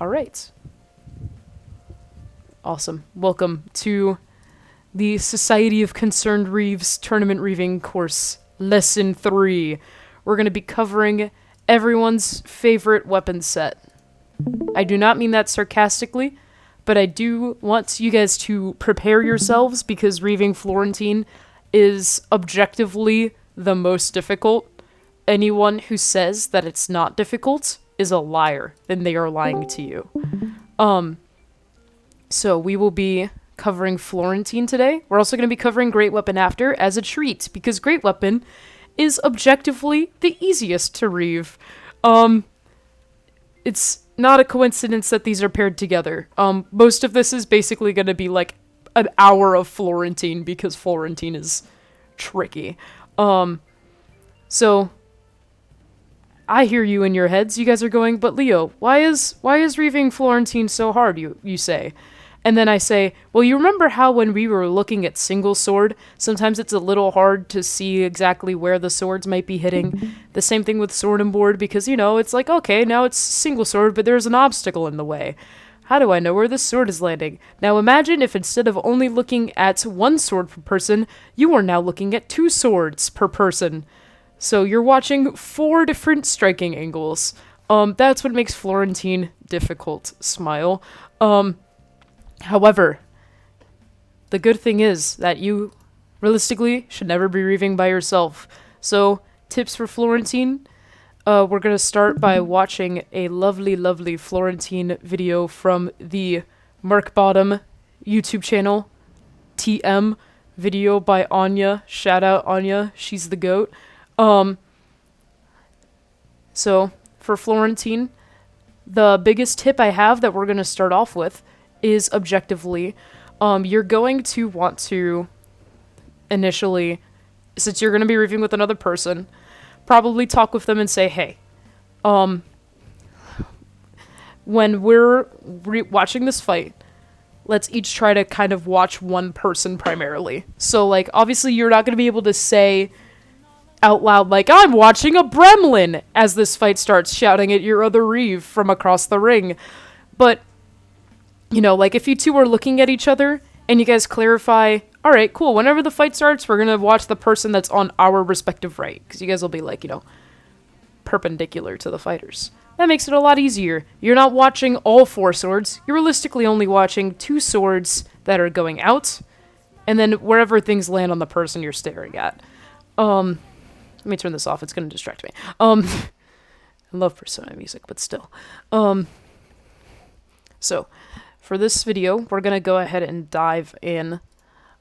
All right. Awesome. Welcome to the Society of Concerned Reeves Tournament Reeving course, Lesson 3. We're going to be covering everyone's favorite weapon set. I do not mean that sarcastically, but I do want you guys to prepare yourselves because Reeving Florentine is objectively the most difficult. Anyone who says that it's not difficult is a liar, and they are lying to you. So we will be covering Florentine today. We're also going to be covering Great Weapon after as a treat, because Great Weapon is objectively the easiest to reeve. It's not a coincidence that these are paired together. Most of this is basically going to be like an hour of Florentine, because Florentine is tricky. So I hear you in your heads. You guys are going, but Leo, why is reeving Florentine so hard, you say? And then I say, well, you remember how when we were looking at single sword, sometimes it's a little hard to see exactly where the swords might be hitting. The same thing with sword and board, because, you know, it's like, okay, now it's single sword, but there's an obstacle in the way. How do I know where this sword is landing? Now imagine if instead of only looking at one sword per person, you are now looking at 2 swords per person. So you're watching 4 different striking angles. That's what makes Florentine difficult. Smile. However, the good thing is that you, realistically, should never be reeving by yourself. So, tips for Florentine. We're going to start by watching a lovely, lovely Florentine video from the Mark Bottom YouTube channel. TM video by Anya. Shout out Anya. She's the GOAT. So, for Florentine, the biggest tip I have that we're going to start off with is objectively, you're going to want to initially, since you're going to be reviewing with another person, probably talk with them and say, hey, when we're watching this fight, let's each try to kind of watch one person primarily. So, like, obviously you're not going to be able to say out loud, like, I'm watching a Gremlin as this fight starts, shouting at your other Reeve from across the ring. But you know, like, if you two are looking at each other and you guys clarify, all right, cool, whenever the fight starts, we're going to watch the person that's on our respective right. Because you guys will be, like, you know, perpendicular to the fighters. That makes it a lot easier. You're not watching all 4 swords. You're realistically only watching 2 swords that are going out. And then wherever things land on the person you're staring at. Let me turn this off. It's going to distract me. I love Persona music, but still. So, for this video, we're going to go ahead and dive in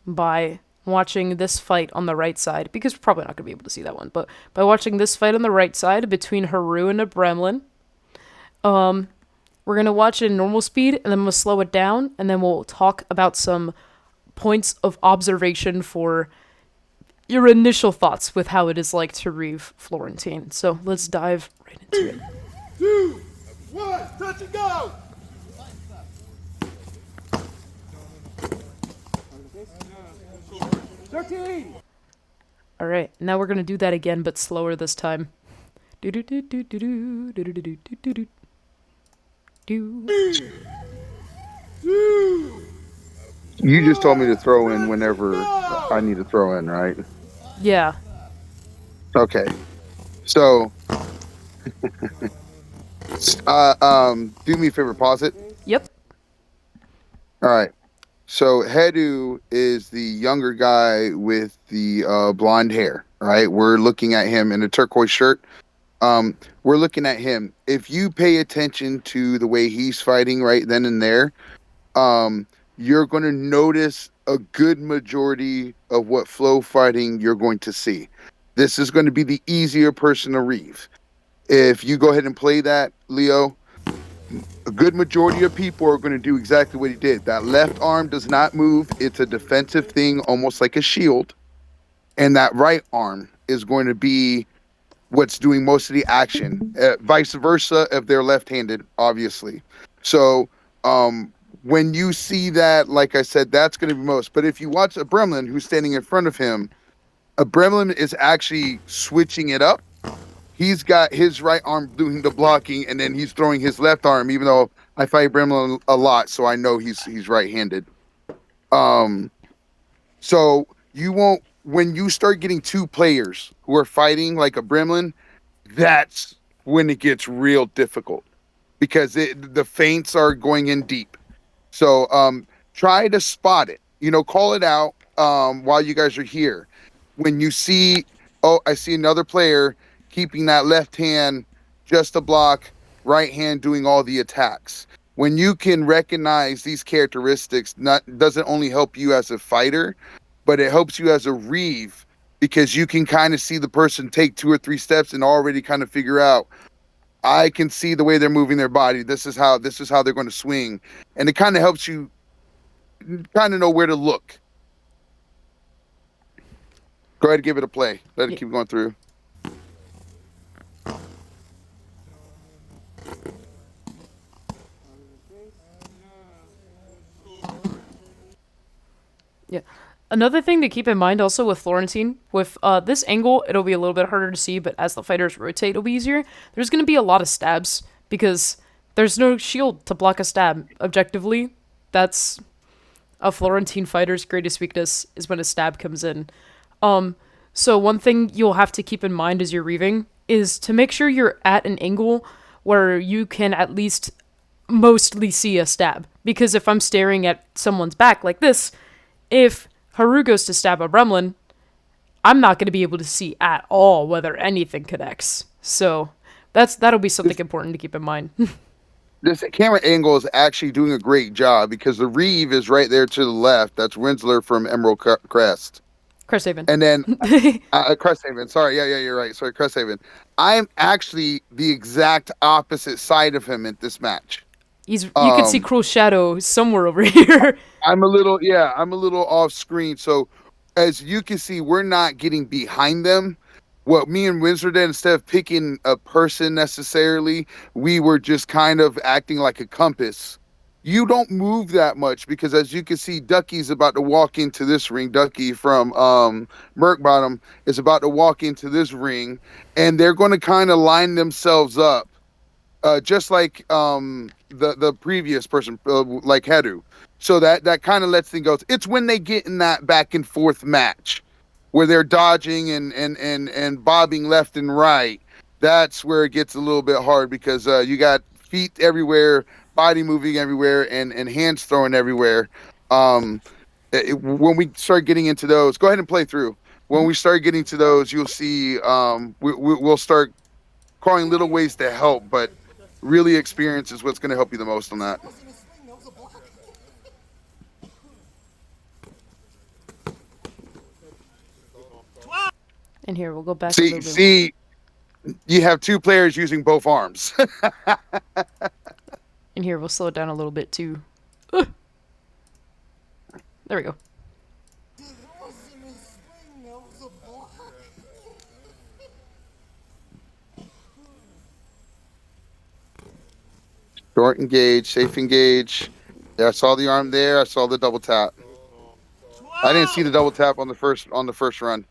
by watching this fight on the right side, because we're probably not going to be able to see that one, but by watching this fight on the right side between Haru and a Gremlin. We're going to watch it in normal speed, and then we'll slow it down, and then we'll talk about some points of observation for your initial thoughts with how it is like to reeve Florentine. So let's dive right into it. 2, 1, touch and go! 13! Alright, now we're gonna do that again, but slower this time. You just told me to throw in whenever I need to throw in, right? Yeah. Okay. So, do me a favor, pause it. Yep. Alright. So Hedu is the younger guy with the blonde hair, right? We're looking at him in a turquoise shirt. We're looking at him. If you pay attention to the way he's fighting right then and there, you're going to notice a good majority of what flow fighting you're going to see. This is going to be the easier person to reeve. If you go ahead and play that, Leo, a good majority of people are going to do exactly what he did. That left arm does not move. It's a defensive thing, almost like a shield. And that right arm is going to be what's doing most of the action. Vice versa if they're left-handed, obviously. So when you see that, like I said, that's going to be most. But if you watch a Gremlin who's standing in front of him, a Gremlin is actually switching it up. he's got his right arm doing the blocking, and then he's throwing his left arm. Even though I fight Gremlin a lot, so I know he's right-handed. So you won't when you start getting two players who are fighting like a Gremlin, that's when it gets real difficult because the feints are going in deep. So try to spot it. Call it out while you guys are here. When you see, oh, I see another player keeping that left hand just to block, right hand doing all the attacks. When you can recognize these characteristics, doesn't only help you as a fighter, but it helps you as a Reeve because you can kind of see the person take 2 or 3 steps and already kind of figure out, I can see the way they're moving their body. This is how they're going to swing. And it kind of helps you kind of know where to look. Go ahead and give it a play. Let it keep going through. Yeah. Another thing to keep in mind also with Florentine, with this angle, it'll be a little bit harder to see, but as the fighters rotate, it'll be easier. There's going to be a lot of stabs because there's no shield to block a stab. Objectively, that's a Florentine fighter's greatest weakness is when a stab comes in. So one thing you'll have to keep in mind as you're reaving is to make sure you're at an angle where you can at least mostly see a stab. Because if I'm staring at someone's back like this, if Haru goes to stab a Gremlin, I'm not going to be able to see at all whether anything connects. So that'll be something important to keep in mind. This camera angle is actually doing a great job because the Reeve is right there to the left. That's Winsler from Emerald Crest. Cresthaven. And then Cresthaven. Sorry, yeah, you're right. Sorry, Cresthaven. I'm actually the exact opposite side of him at this match. You can see Cruel Shadow somewhere over here. I'm a little off screen. So as you can see, we're not getting behind them. What me and Winsor did, instead of picking a person necessarily, we were just kind of acting like a compass. You don't move that much because, as you can see, Ducky's about to walk into this ring. Ducky from Merkbottom is about to walk into this ring, and they're going to kind of line themselves up, just like the previous person, like Hedu. So that kind of lets things go. It's when they get in that back and forth match where they're dodging and bobbing left and right. That's where it gets a little bit hard because you got feet everywhere, body moving everywhere, and hands throwing everywhere. When we start getting into those, go ahead and play through. When we start getting to those, you'll see we'll start calling little ways to help, but really experience is what's going to help you the most on that. And here, we'll go back a little bit. See, you have 2 players using both arms. And here, we'll slow it down a little bit, too. There we go. Short engage, safe engage. Yeah, I saw the arm there. I saw the double tap. I didn't see the double tap on the first run.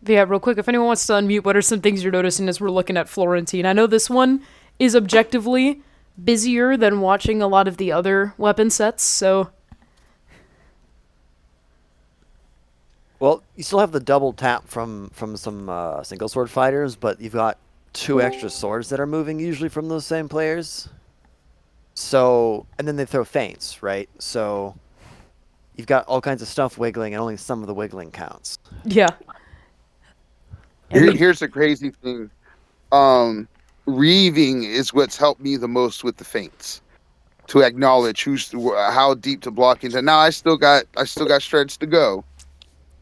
But yeah, real quick, if anyone wants to unmute, what are some things you're noticing as we're looking at Florentine? I know this one is objectively busier than watching a lot of the other weapon sets, so... Well, you still have the double tap from some single sword fighters, but you've got 2 extra swords that are moving usually from those same players. So, and then they throw feints, right? So, you've got all kinds of stuff wiggling, and only some of the wiggling counts. Yeah. Here's the crazy thing. Reeving is what's helped me the most with the feints. To acknowledge how deep to block into. Now I still got stretch to go.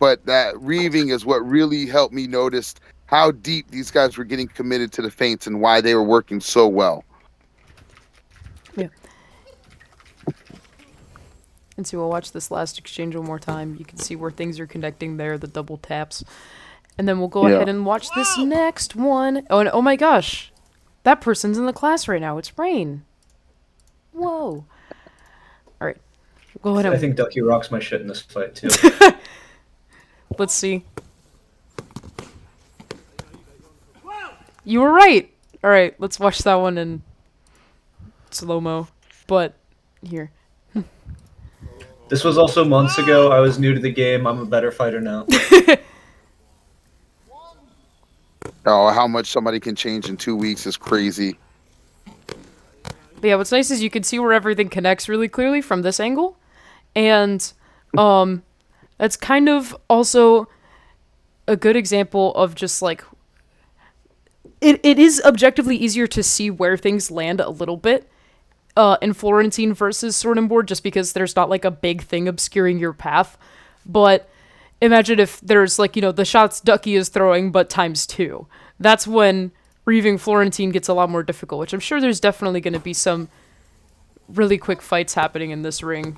But that reeving is what really helped me notice how deep these guys were getting committed to the feints and why they were working so well. Yeah. And so we'll watch this last exchange one more time. You can see where things are connecting there, the double taps. And then we'll go ahead and watch this next one. Oh, and oh my gosh. That person's in the class right now. It's Rain. Whoa. All right. We'll go ahead and... I think Ducky rocks my shit in this fight, too. Let's see. You were right. All right, let's watch that one in slow-mo. But here. This was also months ago. I was new to the game. I'm a better fighter now. Oh, how much somebody can change in 2 weeks is crazy. But yeah, what's nice is you can see where everything connects really clearly from this angle. And that's kind of also a good example of just like it is objectively easier to see where things land a little bit in Florentine versus Sword and Board, just because there's not like a big thing obscuring your path. But imagine if there's like, the shots Ducky is throwing, but ×2. That's when Reeving Florentine gets a lot more difficult, which I'm sure there's definitely going to be some really quick fights happening in this ring.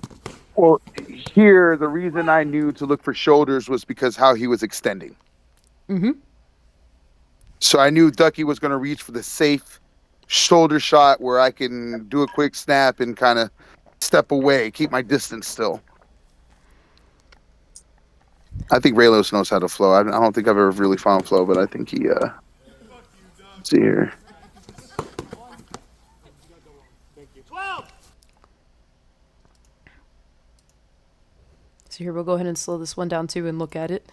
Well, here, the reason I knew to look for shoulders was because how he was extending. Mm-hmm. So I knew Ducky was going to reach for the safe shoulder shot where I can do a quick snap and kind of step away, keep my distance still. I think Raylos knows how to flow. I don't think I've ever really found flow, but I think he, let's see here. 12. So here, we'll go ahead and slow this one down too and look at it.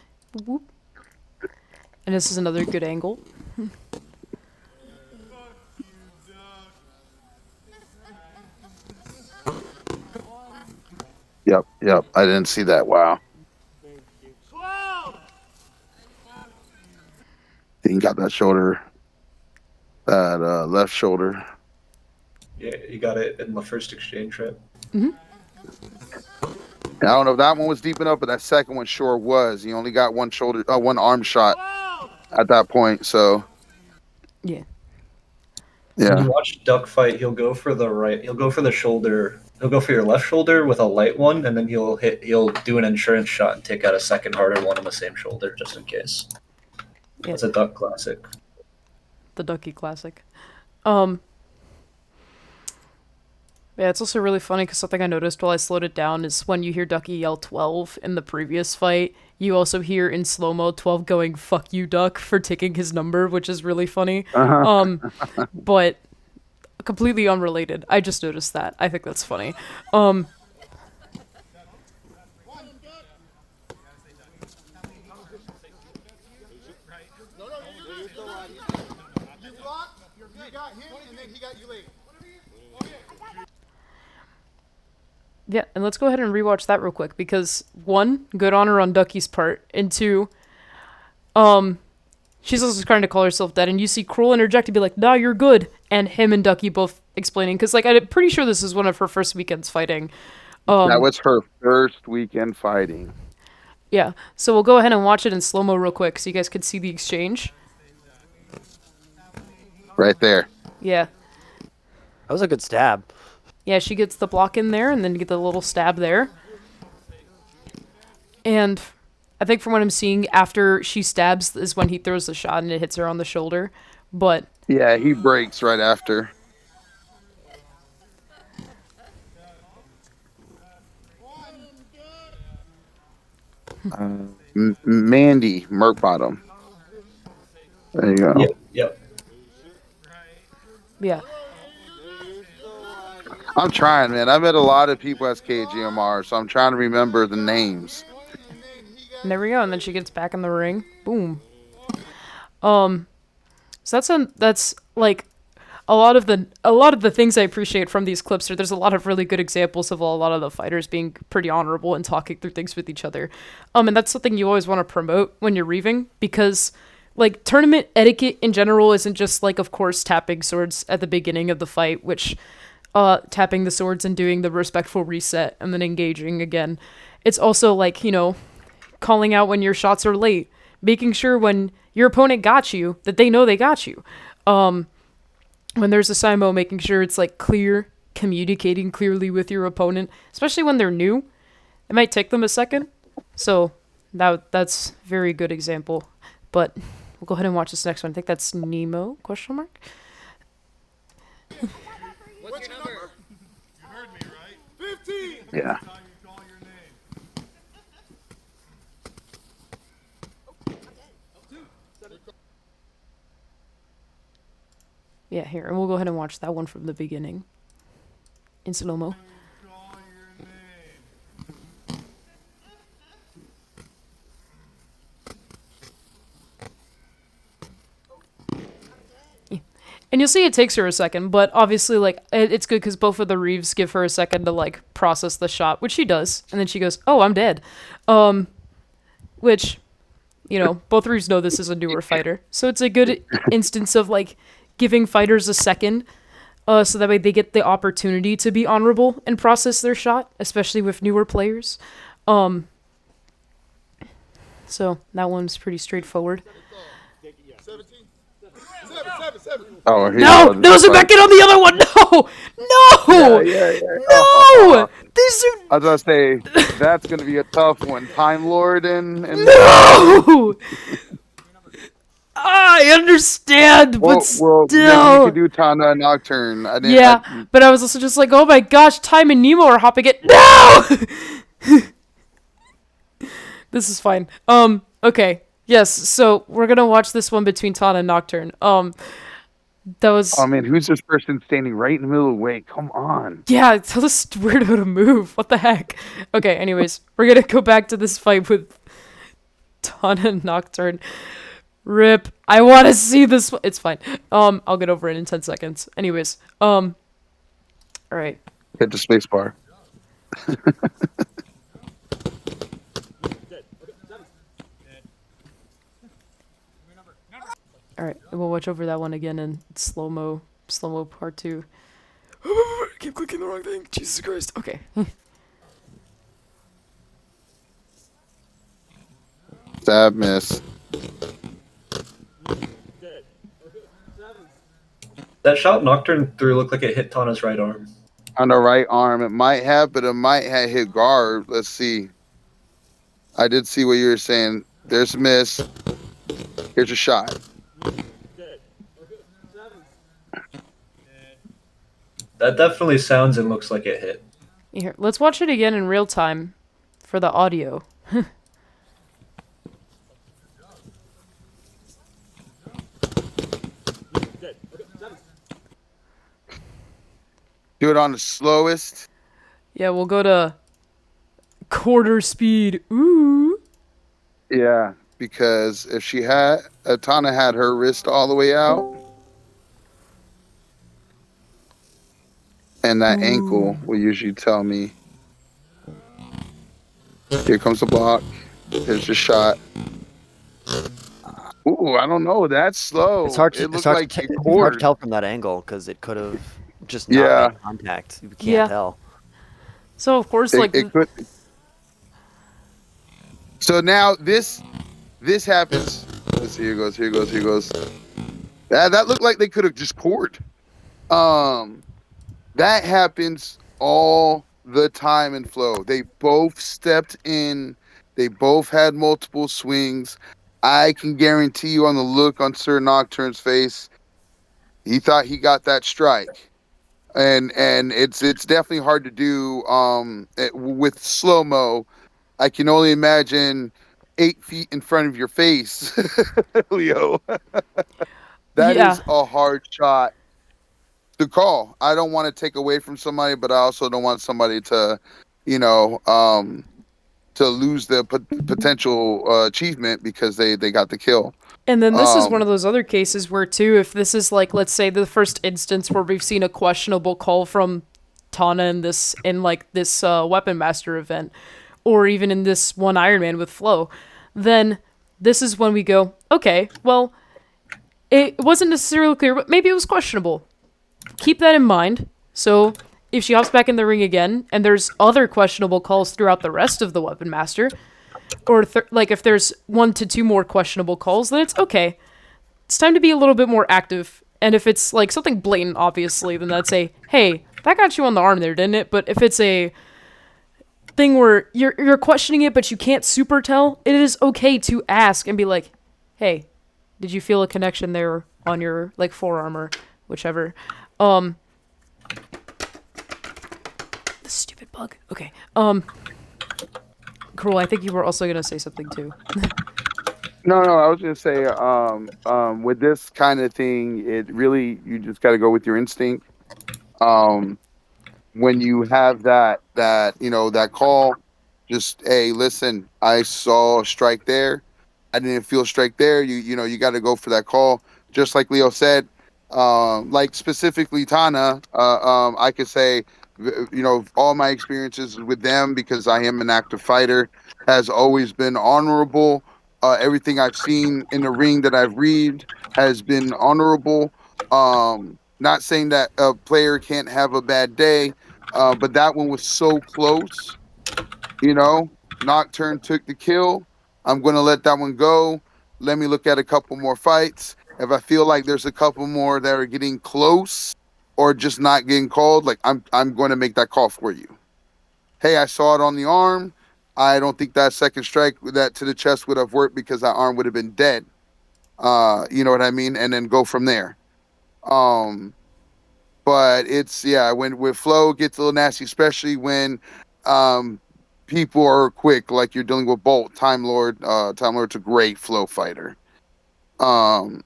Whoop. And this is another good angle. Yep. I didn't see that. Wow. 12. He got that shoulder, that left shoulder. Yeah, you got it in the first exchange, right? Mm-hmm. I don't know if that one was deep enough, but that second one sure was. He only got one arm shot at that point. So Yeah. When you watch Duck fight, he'll go for the right. He'll go for the shoulder. He'll go for your left shoulder with a light one, and then he'll do an insurance shot and take out a second harder one on the same shoulder just in case. Yeah. It's a Duck classic. The Ducky classic. Yeah, it's also really funny because something I noticed while I slowed it down is when you hear Ducky yell 12 in the previous fight, you also hear in slow-mo 12 going, "Fuck you, Duck," for taking his number, which is really funny. But completely unrelated. I just noticed that. I think that's funny. You blocked, you got him, and then he got you later. Yeah, and let's go ahead and rewatch that real quick because one, good honor on Ducky's part, and two, she's also trying to call herself dead, and you see Krewl'Sol interject and be like, "Nah, you're good," and him and Ducky both explaining because like I'm pretty sure this is one of her first weekends fighting. That was her first weekend fighting. Yeah, so we'll go ahead and watch it in slow-mo real quick so you guys could see the exchange. Right there. Yeah. That was a good stab. Yeah, she gets the block in there and then get the little stab there. And I think from what I'm seeing, after she stabs is when he throws the shot and it hits her on the shoulder. But Yeah, he breaks right after. Mandy, Merc Bottom. There you go. Yep. yeah. I'm trying, man. I met a lot of people as KGMR, so I'm trying to remember the names. And there we go. And then she gets back in the ring. Boom. So that's like a lot of the things I appreciate from these clips are there's a lot of really good examples of a lot of the fighters being pretty honorable and talking through things with each other. And that's something you always want to promote when you're reaving because like tournament etiquette in general isn't just like, of course, tapping swords at the beginning of the fight, which tapping the swords and doing the respectful reset and then engaging again. It's also like, calling out when your shots are late, making sure when your opponent got you that they know they got you. When there's a Simo, making sure it's like clear, communicating clearly with your opponent, especially when they're new. It might take them a second. So that's a very good example. But we'll go ahead and watch this next one. I think that's Nemo, question mark? What's your number? You heard me, right? 15. Yeah. Yeah, here, and we'll go ahead and watch that one from the beginning. In slow-mo. And you'll see it takes her a second, but obviously, like, it's good because both of the Reeves give her a second to, like, process the shot, which she does. And then she goes, oh, I'm dead. Which, you know, both Reeves know this is a newer fighter. So it's a good instance of, like, giving fighters a second so that way they get the opportunity to be honorable and process their shot, especially with newer players. So that one's pretty straightforward. 17. 7. Oh, here No! you go. No, zoom back in on the other one! No! No! Yeah. No! These are... I was gonna say that's gonna be a tough one. Time Lord and No! I understand, but still... maybe you could do Tana Nocturne. But I was also just like, oh my gosh, Time and Nemo are hopping it. No! This is fine. Okay. Yes, so we're gonna watch this one between Tana and Nocturne. That was... Oh man, who's this person standing right in the middle of the way? Come on. Yeah, tell this weirdo to move. What the heck? Okay, anyways, we're gonna go back to this fight with Tana and Nocturne. Rip. I want to see this. It's fine. I'll get over it in 10 seconds. Anyways, all right. Hit the space bar. All right, and we'll watch over that one again in slow-mo part 2. Keep clicking the wrong thing. Jesus Christ. Okay. Stab, miss. That shot Nocturne threw looked like it hit Tana's right arm. On the right arm, it might have, but it might have hit guard. Let's see. I did see what you were saying. There's a miss. Here's a shot. That definitely sounds and looks like it hit. Here, let's watch it again in real time for the audio. Do it on the slowest. Yeah, we'll go to quarter speed. Ooh. Yeah, because if she had, Tana had her wrist all the way out. And that ankle will usually tell me. Here comes the block. There's the shot. Ooh, I don't know. That's slow. It's hard It to, looked like it it's hard to poured. tell from that angle because it could have just not made contact. You can't Yeah. tell. So of course, It could. So now this happens. Let's see. Here goes. That looked like they could have just poured. That happens all the time in Flow. They both stepped in. They both had multiple swings. I can guarantee you on the look on Sir Nocturne's face, he thought he got that strike. And it's definitely hard to do with slow-mo. I can only imagine 8 feet in front of your face, Leo. That is a hard shot to call. I don't want to take away from somebody, but I also don't want somebody to, to lose the potential achievement because they got the kill. And then this is one of those other cases where, too, if this is like, let's say, the first instance where we've seen a questionable call from Tana in this Weapon Master event, or even in this one Iron Man with Flo, then this is when we go, okay, well, it wasn't necessarily clear, but maybe it was questionable. Keep that in mind. So if she hops back in the ring again, and there's other questionable calls throughout the rest of the Weapon Master, or like if there's 1 to 2 more questionable calls, then it's okay. It's time to be a little bit more active. And if it's like something blatant, obviously, then that's a, hey, that got you on the arm there, didn't it? But if it's a thing where you're questioning it, but you can't super tell, it is okay to ask and be like, hey, did you feel a connection there on your like forearm or whichever? The stupid bug. Okay. Krewl'Sol, I think you were also gonna say something too. No, I was gonna say, with this kind of thing, it really you just got to go with your instinct. Um, when you have that call, just hey, listen, I saw a strike there. I didn't feel a strike there. You got to go for that call. Just like Leo said, like specifically Tana, I could say, all my experiences with them because I am an active fighter has always been honorable. Everything I've seen in the ring that I've read has been honorable. Not saying that a player can't have a bad day, but that one was so close. Nocturne took the kill. I'm going to let that one go. Let me look at a couple more fights. If I feel like there's a couple more that are getting close or just not getting called, like I'm going to make that call for you. Hey, I saw it on the arm. I don't think that second strike that to the chest would have worked because that arm would have been dead. You know what I mean? And then go from there. Um, but it's when with flow gets a little nasty, especially when um people are quick, like you're dealing with Bolt, Time Lord. Time Lord's a great flow fighter. Um,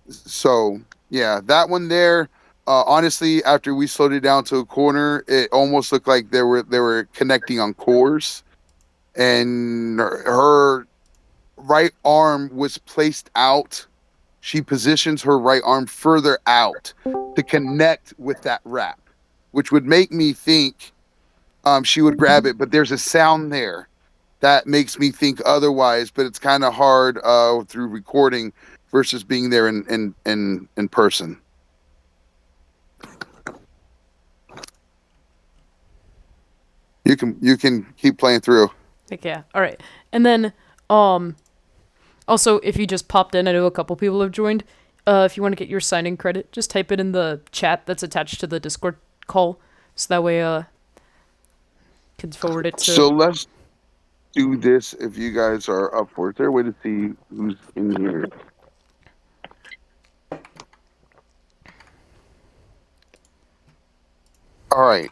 so yeah, that one there. Honestly, after we slowed it down to a corner, it almost looked like they were connecting on cores, and her right arm was placed out. She positions her right arm further out to connect with that wrap, which would make me think she would grab it, but there's a sound there that makes me think otherwise. But it's kind of hard through recording versus being there in person. You can keep playing through. Heck yeah. All right. And then, also, if you just popped in, I know a couple people have joined. If you want to get your signing credit, just type it in the chat that's attached to the Discord call, so that way, can forward it to. So let's do this if you guys are up for it. There, way to see who's in here. All right.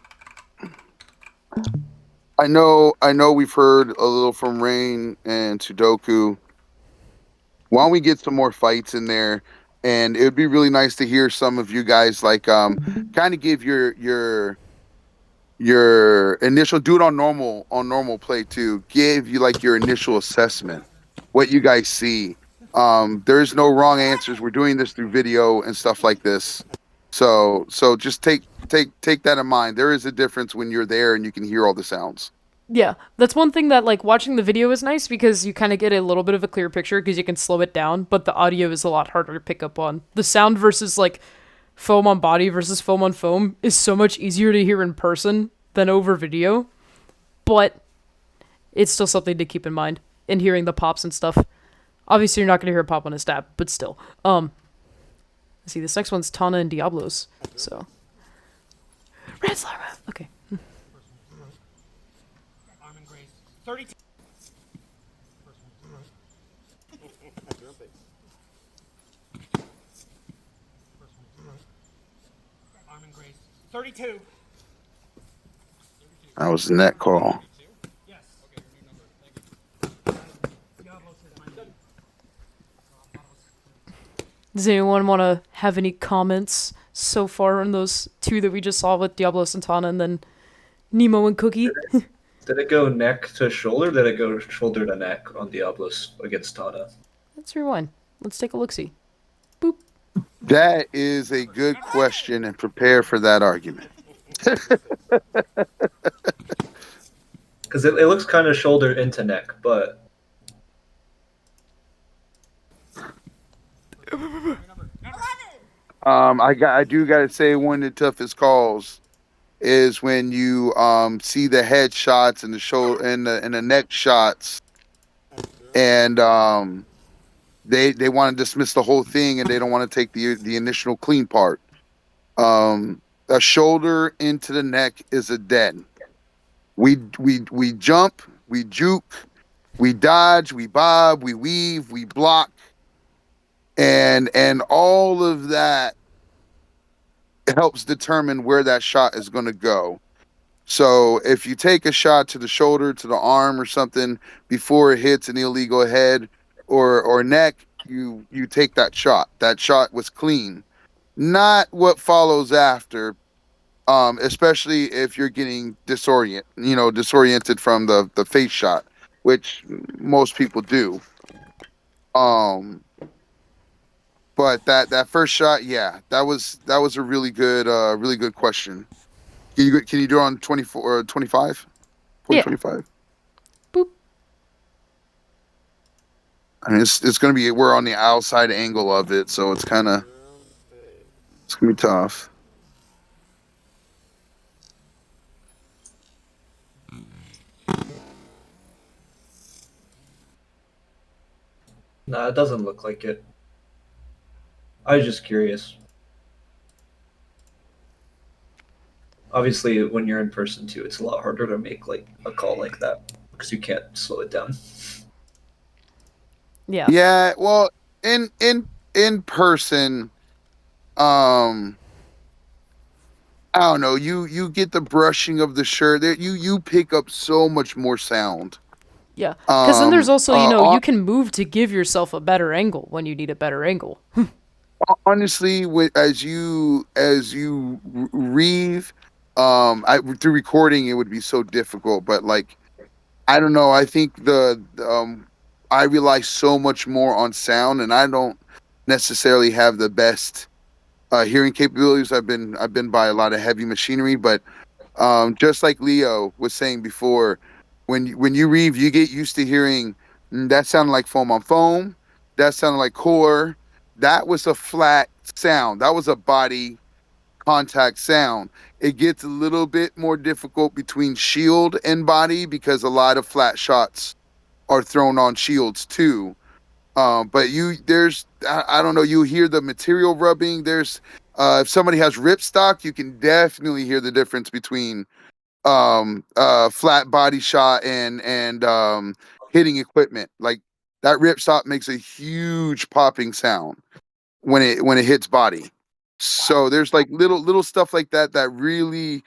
I know we've heard a little from Rain and Sudoku. Why don't we get some more fights in there? And it would be really nice to hear some of you guys kind of give your initial, do it on normal play too. Give you like your initial assessment, what you guys see. There's no wrong answers. We're doing this through video and stuff like this. So just take that in mind. There is a difference when you're there and you can hear all the sounds. Yeah, that's one thing that, like, watching the video is nice because you kind of get a little bit of a clear picture because you can slow it down, but the audio is a lot harder to pick up on. The sound versus, like, foam on body versus foam on foam is so much easier to hear in person than over video, but it's still something to keep in mind in hearing the pops and stuff. Obviously, you're not going to hear a pop on a stab, but still. See, this next one's Tana and Diablos, so. Red Slime. Okay. Arm and Grace. 32. Arm and Grace. 32. That was the net call. Yes. Okay, your new number. Thank you. Diablos is my name. Does anyone want to have any comments so far on those two that we just saw with Diablos and Tana and then Nemo and Cookie? Did it go neck to shoulder? Did it go shoulder to neck on Diablos against Tana? Let's rewind. Let's take a look-see. That is a good question, and prepare for that argument. Because it looks kind of shoulder into neck, but I do gotta say one of the toughest calls is when you see the head shots and the shoulder and the neck shots, and they want to dismiss the whole thing and they don't want to take the initial clean part. A shoulder into the neck is a dead. We jump, we juke, we dodge, we bob, we weave, we block, and all of that helps determine where that shot is going to go. So if you take a shot to the shoulder, to the arm or something before it hits an illegal head, or neck, you take that shot. That shot was clean. Not what follows after, especially if you're getting disoriented from the face shot, which most people do. Um, but that first shot, yeah, that was a really good question. Can you do it on 24 or 25? Yeah. 25. Boop. I mean, it's gonna be we're on the outside angle of it, so it's gonna be tough. Nah, it doesn't look like it. I was just curious. Obviously, when you're in person too, it's a lot harder to make like a call like that because you can't slow it down. Yeah. Yeah, well, in person, um, I don't know. You get the brushing of the shirt. There, you pick up so much more sound. Yeah. Because then there's also, On, you can move to give yourself a better angle when you need a better angle. honestly, as you reeve, through recording it would be so difficult. But like, I don't know. I think I rely so much more on sound, and I don't necessarily have the best hearing capabilities. I've been by a lot of heavy machinery, but just like Leo was saying before, when you reeve, you get used to hearing that sounded like foam on foam, that sounded like core, that was a flat sound, that was a body contact sound. It gets a little bit more difficult between shield and body because a lot of flat shots are thrown on shields too. But I don't know, you hear the material rubbing. If somebody has ripstock, you can definitely hear the difference between flat body shot and hitting equipment. Like that ripstop makes a huge popping sound when it hits body. So there's like little stuff like that that really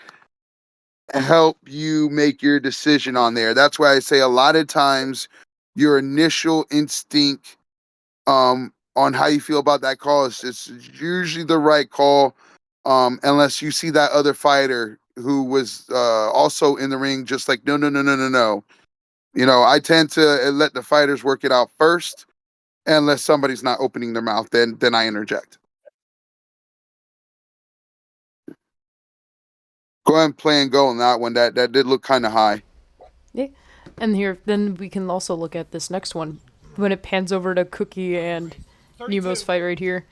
help you make your decision on there. That's why I say a lot of times your initial instinct on how you feel about that call is it's usually the right call, unless you see that other fighter who was also in the ring just like no no no no no no. I tend to let the fighters work it out first, unless somebody's not opening their mouth, then I interject. Go ahead and play and go on that one. That did look kind of high. Yeah. And here, then we can also look at this next one when it pans over to Cookie and Nemo's fight right here.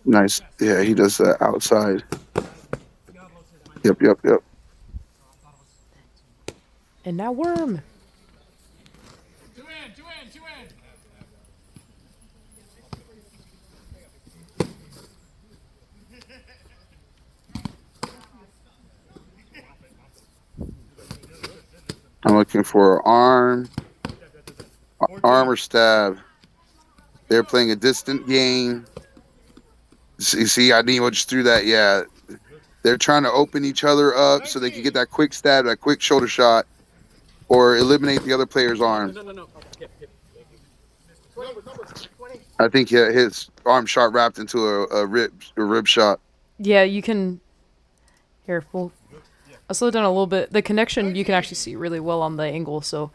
Nice. Yeah, he does that outside. Yep. And now Worm. Two in. I'm looking for arm or stab. They're playing a distant game. See, I Nemo just threw that. Yeah, they're trying to open each other up so they can get that quick stab, that quick shoulder shot, or eliminate the other player's arm. No. Skip. I think his arm shot wrapped into a rib shot. Yeah, you can. Here, I'll slow it down a little bit. The connection you can actually see really well on the angle, so.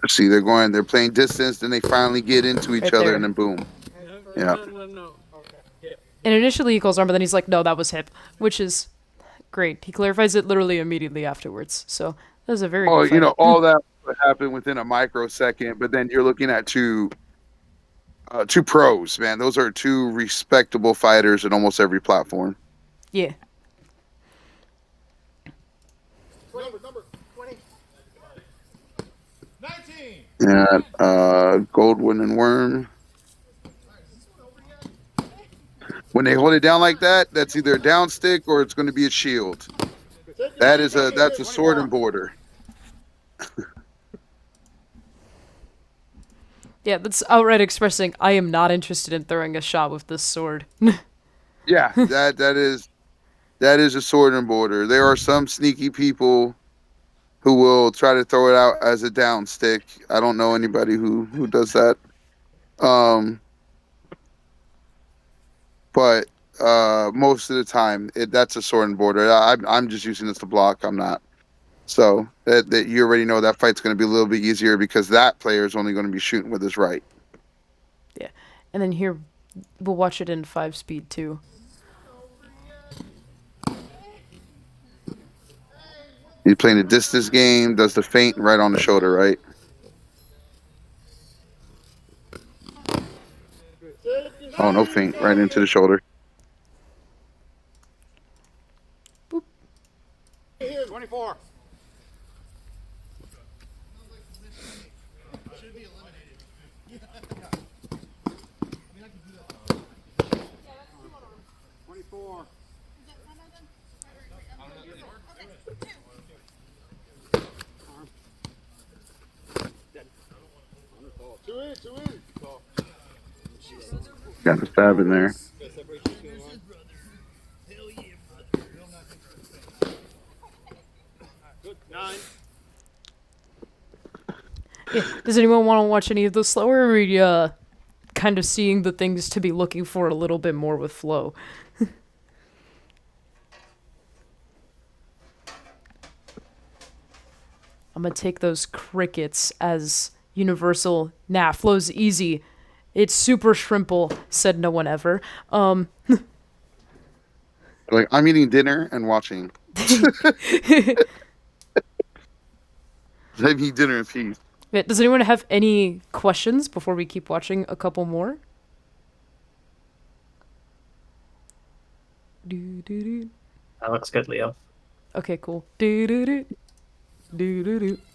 See, they're playing distance, then they finally get into each Right other, there. and then boom. Yeah. No. Okay. And initially he calls arm, but then he's like, no, that was hip, which is great. He clarifies it literally immediately afterwards. So that was a very Well, good fight. all that would happen within a microsecond, but then you're looking at two pros, man. Those are two respectable fighters in almost every platform. Yeah. Number 20. 19. Yeah, Goldwyn and Worm. When they hold it down like that, that's either a down stick or it's going to be a shield. That's a sword and border. Yeah, that's outright expressing, I am not interested in throwing a shot with this sword. Yeah, that is a sword and border. There are some sneaky people who will try to throw it out as a down stick. I don't know anybody who does that. But most of the time, that's a sword and border. I'm just using this to block. I'm not. So that you already know that fight's going to be a little bit easier because that player is only going to be shooting with his right. Yeah. And then here, we'll watch it in 5-speed too. He's playing a distance game, does the feint right on the shoulder, right? Oh, no feint, right into the shoulder. Here, 24. Should be eliminated. 24. Two in. Got the stab in there. Good. 9. Yeah. Does anyone want to watch any of those slower, or are you, kind of seeing the things to be looking for a little bit more with flow? I'm gonna take those crickets as universal. Nah, flow's easy. It's super shrimple, said no one ever. Like, I'm eating dinner and watching. I'm eating dinner in peace. Yeah, does anyone have any questions before we keep watching a couple more? Do. That looks good, Leo. Okay, cool. Do. All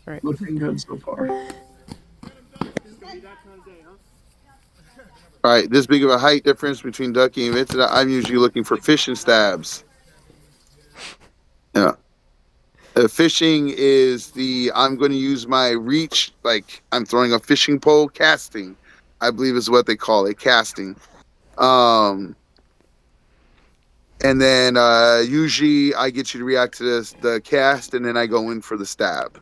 right. Looking good so far. All right, this big of a height difference between Ducky and Vincent. I'm usually looking for fishing stabs. Yeah. Fishing is I'm going to use my reach, like I'm throwing a fishing pole, casting, I believe is what they call it, casting. And then usually I get you to react to the cast, and then I go in for the stab.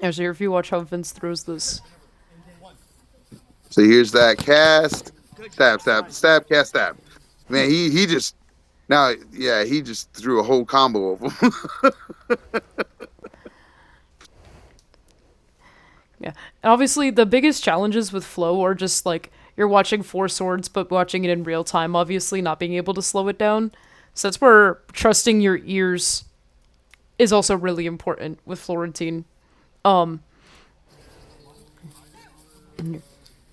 Yeah, so if you watch how Vince throws this. So here's that cast, stab, cast, stab. Man, he just he just threw a whole combo of them. Yeah. And obviously the biggest challenges with flow are just like you're watching 4 swords but watching it in real time, obviously not being able to slow it down. So that's where trusting your ears is also really important with Florentine.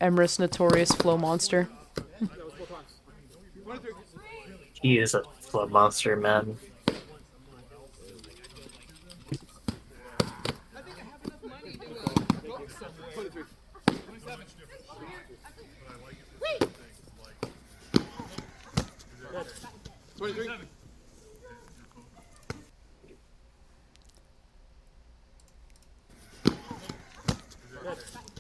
Emrys, notorious flow monster. He is a flood monster, man.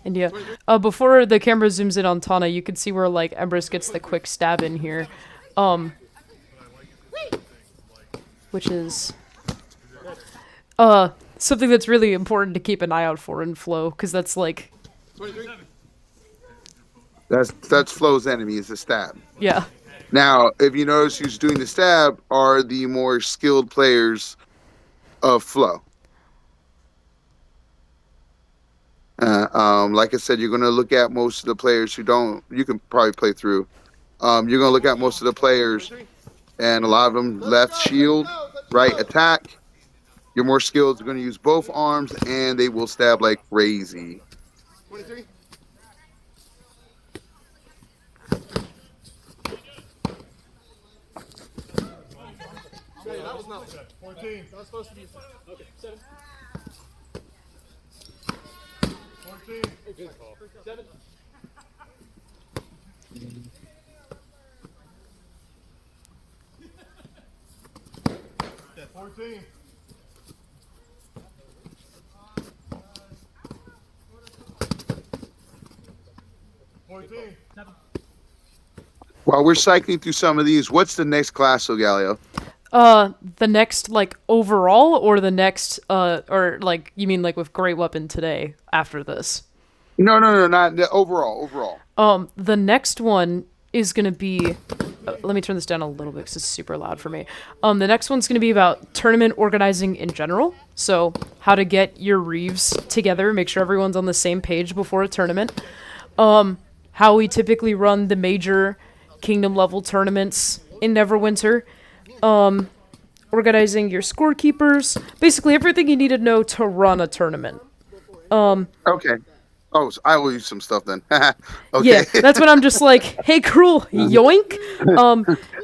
And yeah, before the camera zooms in on Tana, you can see where like Emrys gets the quick stab in here, which is something that's really important to keep an eye out for in flow, because that's like That's Flo's enemy, is the stab. yeah. Now, if you notice who's doing the stab are the more skilled players of Flo. Like I said, you're going to look at most of the players who don't. You can probably play through. You're going to look at most of the players, and a lot of them left shield, right attack. Your more skilled are going to use both arms, and they will stab like crazy. 23. That was nothing. 14. That was supposed to be. Okay, 7. 14. Good call. 7. That's 14. While we're cycling through some of these, what's the next class, Solgaleo? The next, like, overall, or the next, or, like, you mean, like, with Great Weapon today, after this? No, not the overall. The next one is gonna be, let me turn this down a little bit because it's super loud for me. The next one's gonna be about tournament organizing in general. So, how to get your Reeves together, make sure everyone's on the same page before a tournament. How we typically run the major kingdom level tournaments in Neverwinter. Organizing your scorekeepers, basically everything you need to know to run a tournament. Okay. Oh, so I will use some stuff then. Okay. Yeah, that's when I'm just like, hey, Krewl, yoink!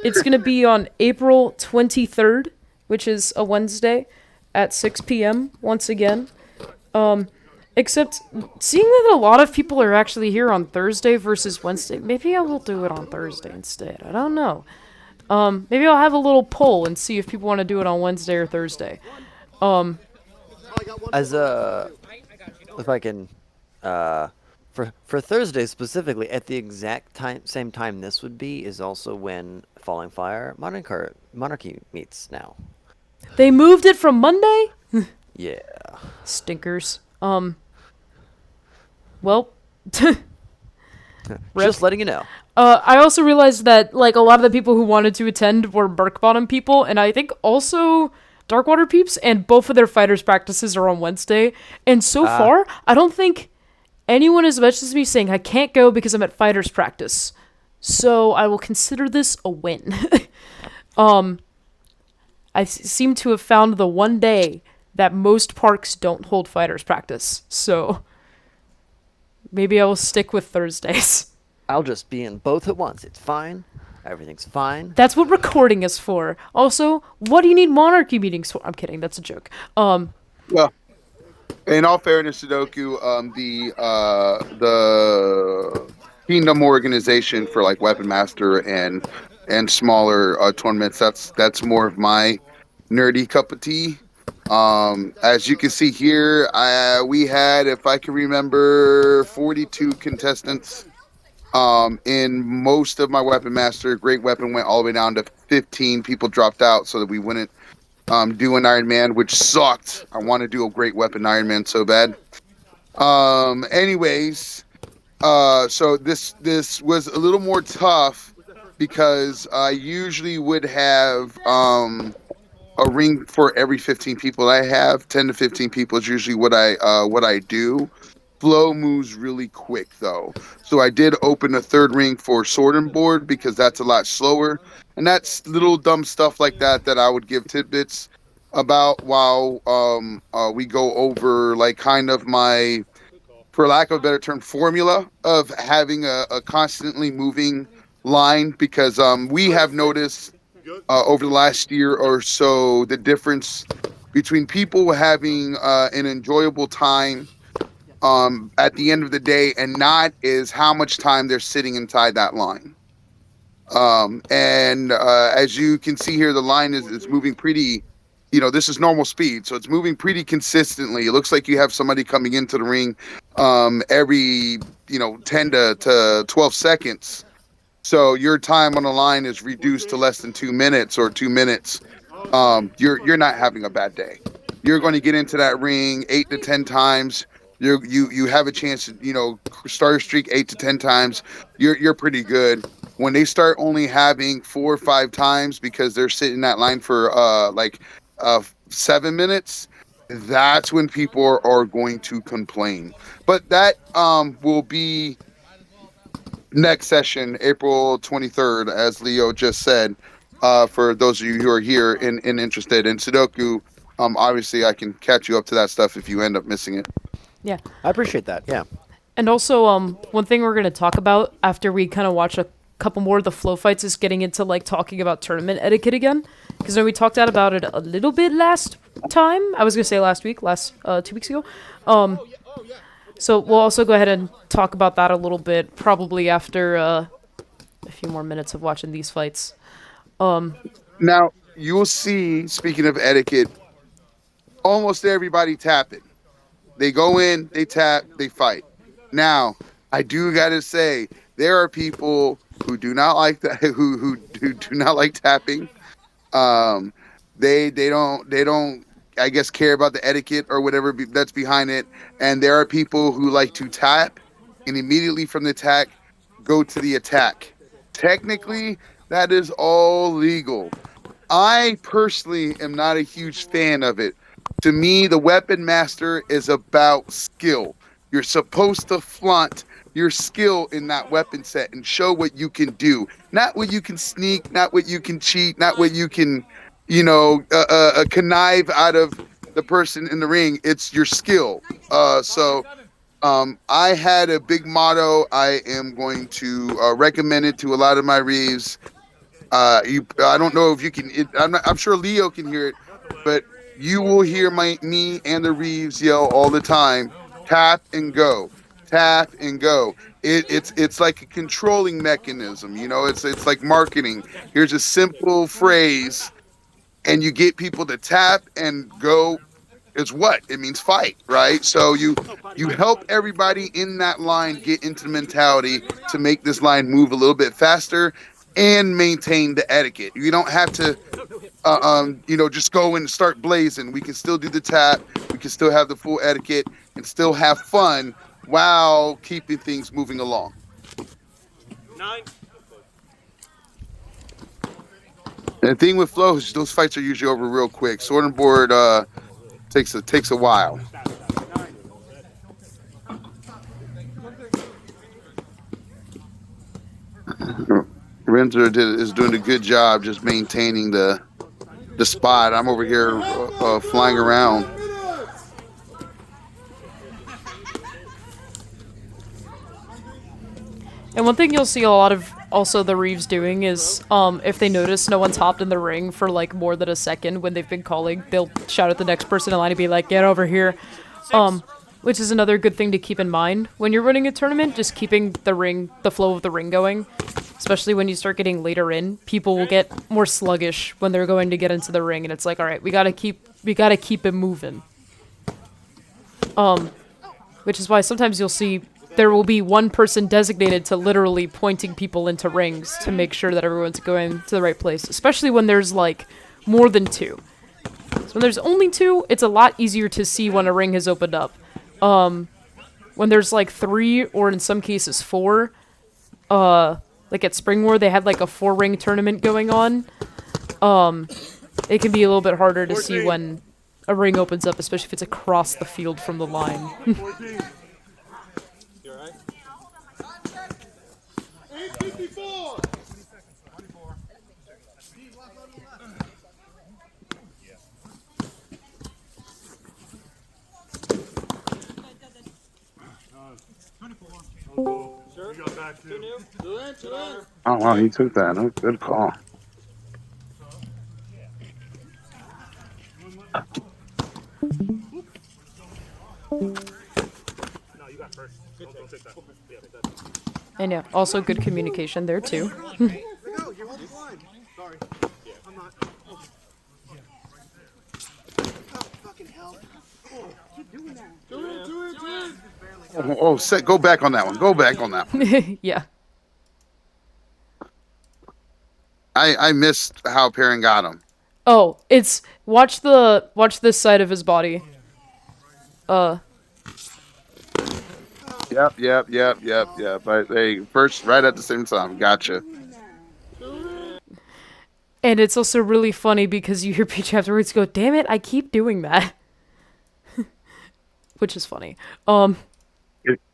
It's gonna be on April 23rd, which is a Wednesday, at 6 p.m. once again. Except, seeing that a lot of people are actually here on Thursday versus Wednesday, maybe I will do it on Thursday instead. I don't know. Maybe I'll have a little poll and see if people want to do it on Wednesday or Thursday. As if I can, for Thursday specifically, at the exact same time this would be is also when Falling Fire Monarchy meets now. They moved it from Monday? Yeah. Stinkers. Well, Just letting you know. I also realized that, like, a lot of the people who wanted to attend were Burkbottom people, and I think also Darkwater peeps, and both of their fighters' practices are on Wednesday. And so far, I don't think anyone has messaged me saying I can't go because I'm at fighters' practice. So I will consider this a win. I seem to have found the one day that most parks don't hold fighters' practice. So maybe I will stick with Thursdays. I'll just be in both at once. It's fine. Everything's fine. That's what recording is for. Also, what do you need monarchy meetings for? I'm kidding. That's a joke. Well, in all fairness, Sudoku, the Kingdom organization for like Weapon Master and smaller tournaments, that's more of my nerdy cup of tea. As you can see here, we had, if I can remember, 42 contestants. In most of my Weapon Master, Great Weapon went all the way down to 15. People dropped out so that we wouldn't do an Iron Man, which sucked. I want to do a Great Weapon Iron Man so bad. Anyways, so this was a little more tough because I usually would have a ring for every 15 people I have. 10 to 15 people is usually what I do. Flow moves really quick though, so I did open a third ring for Sword and Board because that's a lot slower, and that's little dumb stuff like that I would give tidbits about while we go over like kind of my, for lack of a better term, formula of having a constantly moving line, because we have noticed over the last year or so the difference between people having an enjoyable time at the end of the day and not is how much time they're sitting inside that line. And as you can see here, the line is moving pretty, this is normal speed, so it's moving pretty consistently. It looks like you have somebody coming into the ring every 10 to 12 seconds. So your time on the line is reduced to less than 2 minutes or 2 minutes. You're not having a bad day. You're going to get into that ring 8 to 10 times. You have a chance to start a streak 8 to 10 times. You're pretty good. When they start only having 4 or 5 times because they're sitting in that line for 7 minutes, that's when people are going to complain. But that will be next session, April 23rd, as Leo just said. For those of you who are here and interested in Sudoku, obviously I can catch you up to that stuff if you end up missing it. Yeah. I appreciate that. Yeah. And also, one thing we're going to talk about after we kind of watch a couple more of the flow fights is getting into, like, talking about tournament etiquette again. Because we talked about it a little bit last time. I was going to say last 2 weeks ago. So we'll also go ahead and talk about that a little bit, probably after a few more minutes of watching these fights. Now, you'll see, speaking of etiquette, almost everybody tapping. They go in, they tap, they fight. Now, I do gotta say, there are people who do not like that, who do not like tapping. Um, they don't I guess care about the etiquette or whatever that's behind it. And there are people who like to tap and immediately from the attack go to the attack. Technically, that is all legal. I personally am not a huge fan of it. To me, the weapon master is about skill. You're supposed to flaunt your skill in that weapon set and show what you can do, not what you can sneak, not what you can cheat, not what you can, connive out of the person in the ring. It's your skill. I had a big motto. I am going to recommend it to a lot of my Reeves. I don't know if you can. I'm sure Leo can hear it, but you will hear me and the Reeves yell all the time. Tap and go, tap and go. It's like a controlling mechanism. It's like marketing. Here's a simple phrase, and you get people to tap and go. It's what it means, fight, right? So you help everybody in that line get into the mentality to make this line move a little bit faster and maintain the etiquette. You don't have to just go and start blazing. We can still do the tap, we can still have the full etiquette and still have fun while keeping things moving along. 9. And the thing with Flow is those fights are usually over real quick. Sword and board takes a while. Renzer is doing a good job just maintaining the spot. I'm over here flying around. And one thing you'll see a lot of also the Reeves doing is if they notice no one's hopped in the ring for like more than a second when they've been calling, they'll shout at the next person in line and be like, get over here. Which is another good thing to keep in mind when you're running a tournament, just keeping the flow of the ring going. Especially when you start getting later in, people will get more sluggish when they're going to get into the ring, and it's like, all right, we gotta keep it moving. Which is why sometimes you'll see there will be one person designated to literally pointing people into rings to make sure that everyone's going to the right place, especially when there's like more than 2. So when there's only 2, it's a lot easier to see when a ring has opened up. When there's like 3 or in some cases 4, like at Spring War, they had like a 4-ring tournament going on. It can be a little bit harder to see when a ring opens up, especially if it's across the field from the line. You alright? 854. Sure? You got back to new? Oh wow, he took that. Oh, good call. No, you got first. Don't take that. Yeah, take that. And yeah, also good communication there too. Go, you're holding line. Sorry. I'm not. Oh, fucking hell. Oh, keep doing that. Do it. Go back on that one. Go back on that one. Yeah. I missed how Perrin got him. Oh, it's watch this side of his body. Yep. They first right at the same time. Gotcha. And it's also really funny because you hear Peach afterwards go, "Damn it, I keep doing that." Which is funny.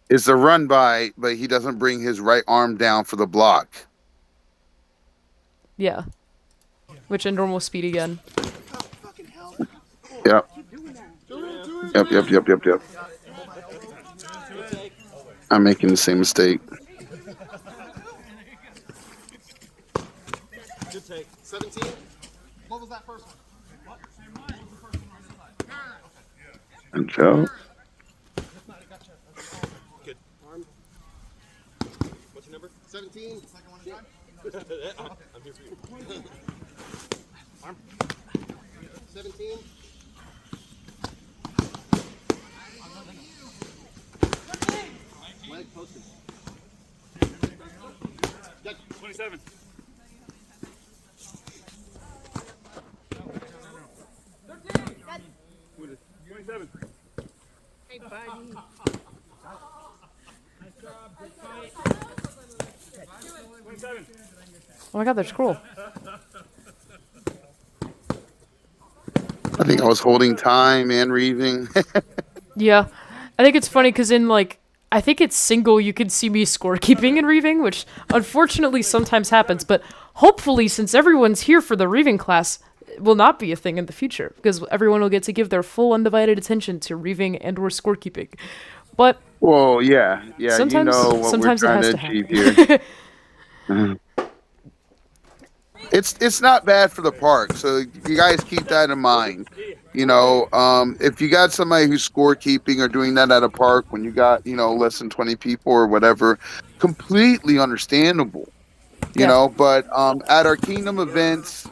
It's a run by, but he doesn't bring his right arm down for the block. Yeah. Which in normal speed again. Yep. Yep. I'm making the same mistake. Good take. 17. What was that first one? And Joe. Good. Arm. What's your number? 17. Second one in time? I'm here for you. Arm. 17. Leg posted. 27. 27. Hey, buddy. Nice job. Good fight. 27. Oh my god, there's Krewl'Sol. I think I was holding time and reeving. Yeah. I think it's funny because in, like, I think it's single you can see me scorekeeping and reeving, which unfortunately sometimes happens, but hopefully since everyone's here for the reeving class, it will not be a thing in the future, because everyone will get to give their full undivided attention to reeving and or scorekeeping. But Well, yeah, sometimes, you know what sometimes we're it trying has to to achieve happen. here. It's not bad for the park, so you guys keep that in mind. You know, if you got somebody who's scorekeeping or doing that at a park when you got, you know, less than 20 people or whatever, completely understandable. You Yeah. know, but at our Kingdom events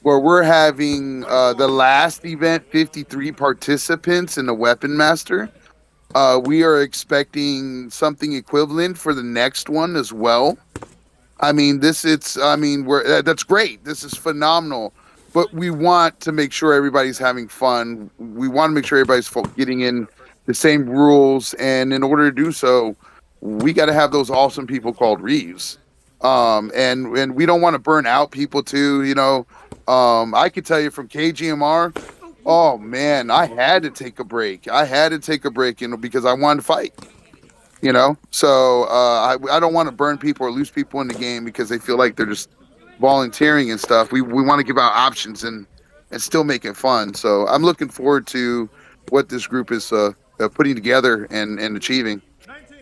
where we're having the last event, 53 participants in the Weapon Master, we are expecting something equivalent for the next one as well. I mean, that's great. This is phenomenal. But we want to make sure everybody's having fun. We want to make sure everybody's getting in the same rules. And in order to do so, we got to have those awesome people called Reeves. And we don't want to burn out people too. You know, I could tell you from KGMR, oh man, I had to take a break. You know, because I wanted to fight. You know, so I don't want to burn people or lose people in the game because they feel like they're just volunteering and stuff. We want to give out options and still make it fun. So I'm looking forward to what this group is putting together and achieving. 19.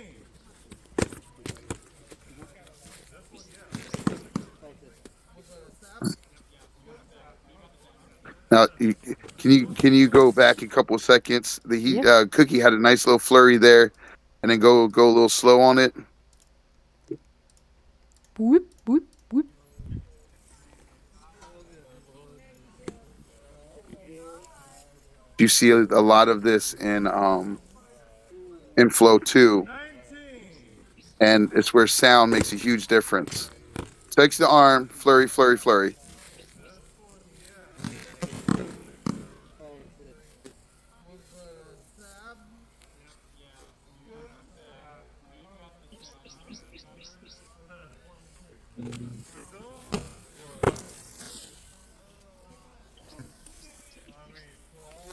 Now, can you go back a couple of seconds? Yeah. Cookie had a nice little flurry there, and then go a little slow on it. Whoop, whoop, whoop. You see a lot of this in Flow 2, 19. and it's where sound makes a huge difference. Takes the arm, flurry, flurry, flurry.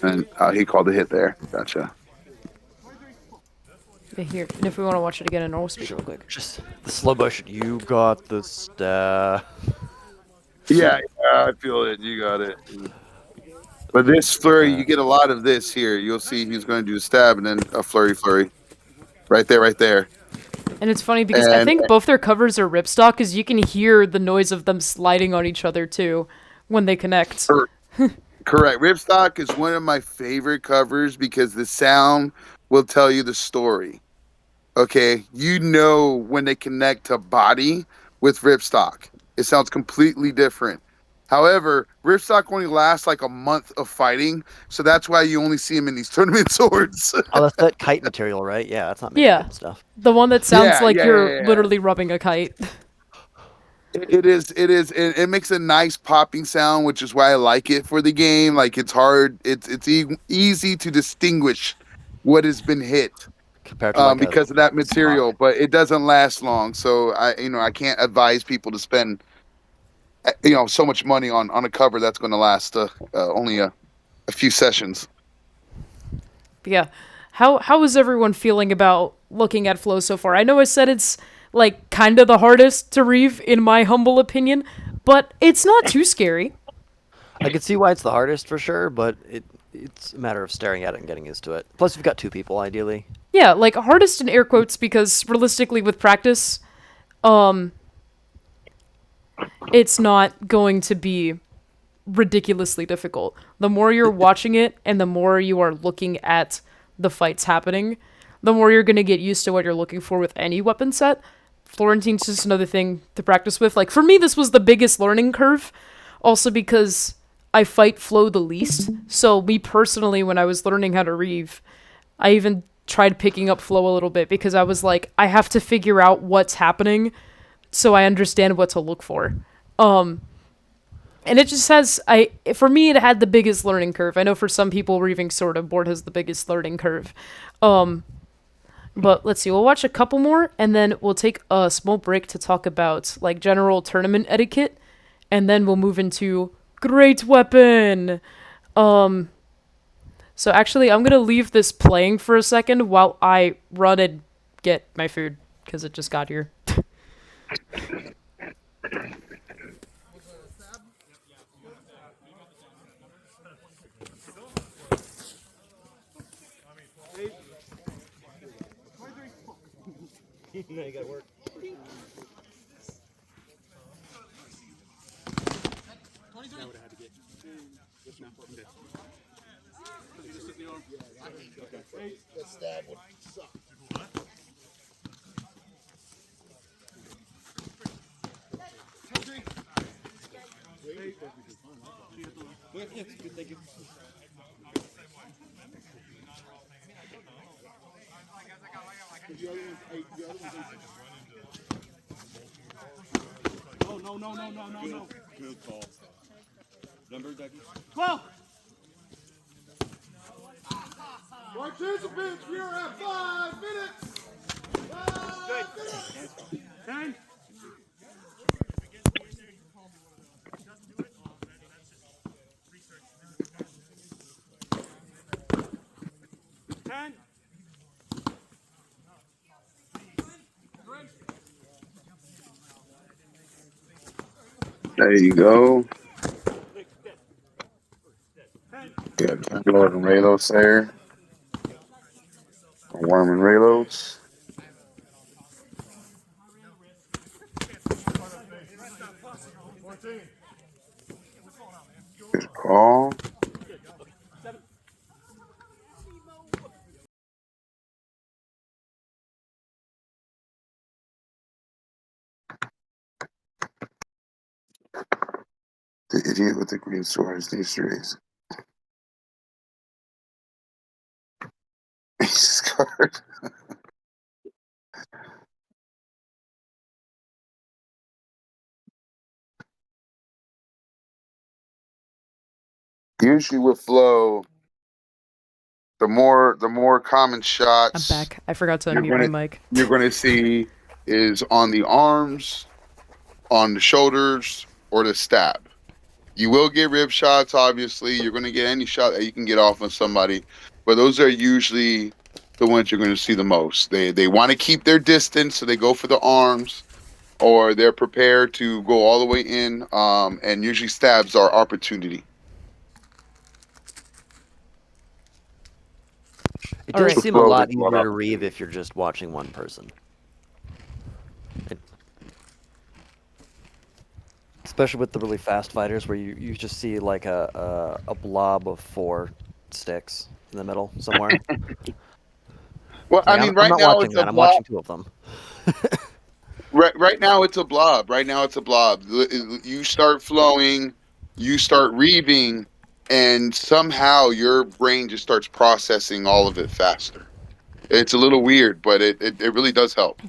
And he called a hit there. Gotcha. Yeah, here. And if we want to watch it again in normal speed real quick. Just the slow motion. You got the staff. Yeah, I feel it. You got it. But this flurry, you get a lot of this here. You'll see he's going to do a stab and then a flurry, flurry. Right there, right there. And it's funny because I think both their covers are ripstock, because you can hear the noise of them sliding on each other too when they connect. Correct. Ripstock is one of my favorite covers because the sound will tell you the story. Okay, you know when they connect to body with Ripstock, it sounds completely different. However, Ripstock only lasts like a month of fighting, so that's why you only see him in these tournament swords. Oh, that's that kite material, right? Yeah, that's not making Yeah. good stuff. The one that sounds Yeah, like yeah, you're yeah, yeah. literally rubbing a kite. It is. It makes a nice popping sound, which is why I like it for the game. Like it's hard. It's easy to distinguish what has been hit. Compared to like Because of that material, but it doesn't last long. So I can't advise people to spend so much money on a cover that's going to last only a few sessions. But yeah. How is everyone feeling about looking at Flow so far? I know I said it's like kind of the hardest to reeve in my humble opinion, but it's not too scary. I can see why it's the hardest for sure, but it's a matter of staring at it and getting used to it. Plus, you've got two people ideally. Yeah, like hardest in air quotes because realistically with practice, it's not going to be ridiculously difficult. The more you're watching it and the more you are looking at the fights happening, the more you're going to get used to what you're looking for with any weapon set. Florentine's just another thing to practice with. Like for me, this was the biggest learning curve, also because I fight Flow the least. So me personally, when I was learning how to reeve, I even tried picking up Flow a little bit because I was like, I have to figure out what's happening so I understand what to look for. And it just has for me it had the biggest learning curve. I know for some people Reeving Sword of Board has the biggest learning curve. But let's see, we'll watch a couple more and then we'll take a small break to talk about like general tournament etiquette, and then we'll move into Great Weapon. So actually I'm gonna leave this playing for a second while I run and get my food because it just got here. Now you gotta work. Now would have had to get this now. Okay. That stab would suck. Thank you. Oh, no. Good call. Number, Dougie? 12! Participants, we are at 5 minutes! 5 minutes! 10! There you go. Yeah, Lord and Raylos there. Worm and Raylos. Good call. The idiot with the green sword is these trees. Ace card. Usually with flow, the more common I'm shots back. I forgot to you're unmute my mic. you're going to see is on the arms, on the shoulders, or the stab. You will get rib shots, obviously. You're going to get any shot that you can get off on somebody, but those are usually the ones you're going to see the most. They want to keep their distance, so they go for the arms, or they're prepared to go all the way in. And usually stabs are opportunity. It does Alright. seem a Flow lot is a lot easier of to reeve if you're just watching one person. Especially with the really fast fighters where you just see like a blob of 4 sticks in the middle somewhere. Well, Like, I mean, I'm right not now watching it's a that. I'm blob. watching 2 of them. Right now it's a blob. Right now it's a blob. You start flowing, you start reeving, and somehow your brain just starts processing all of it faster. It's a little weird, but it really does help.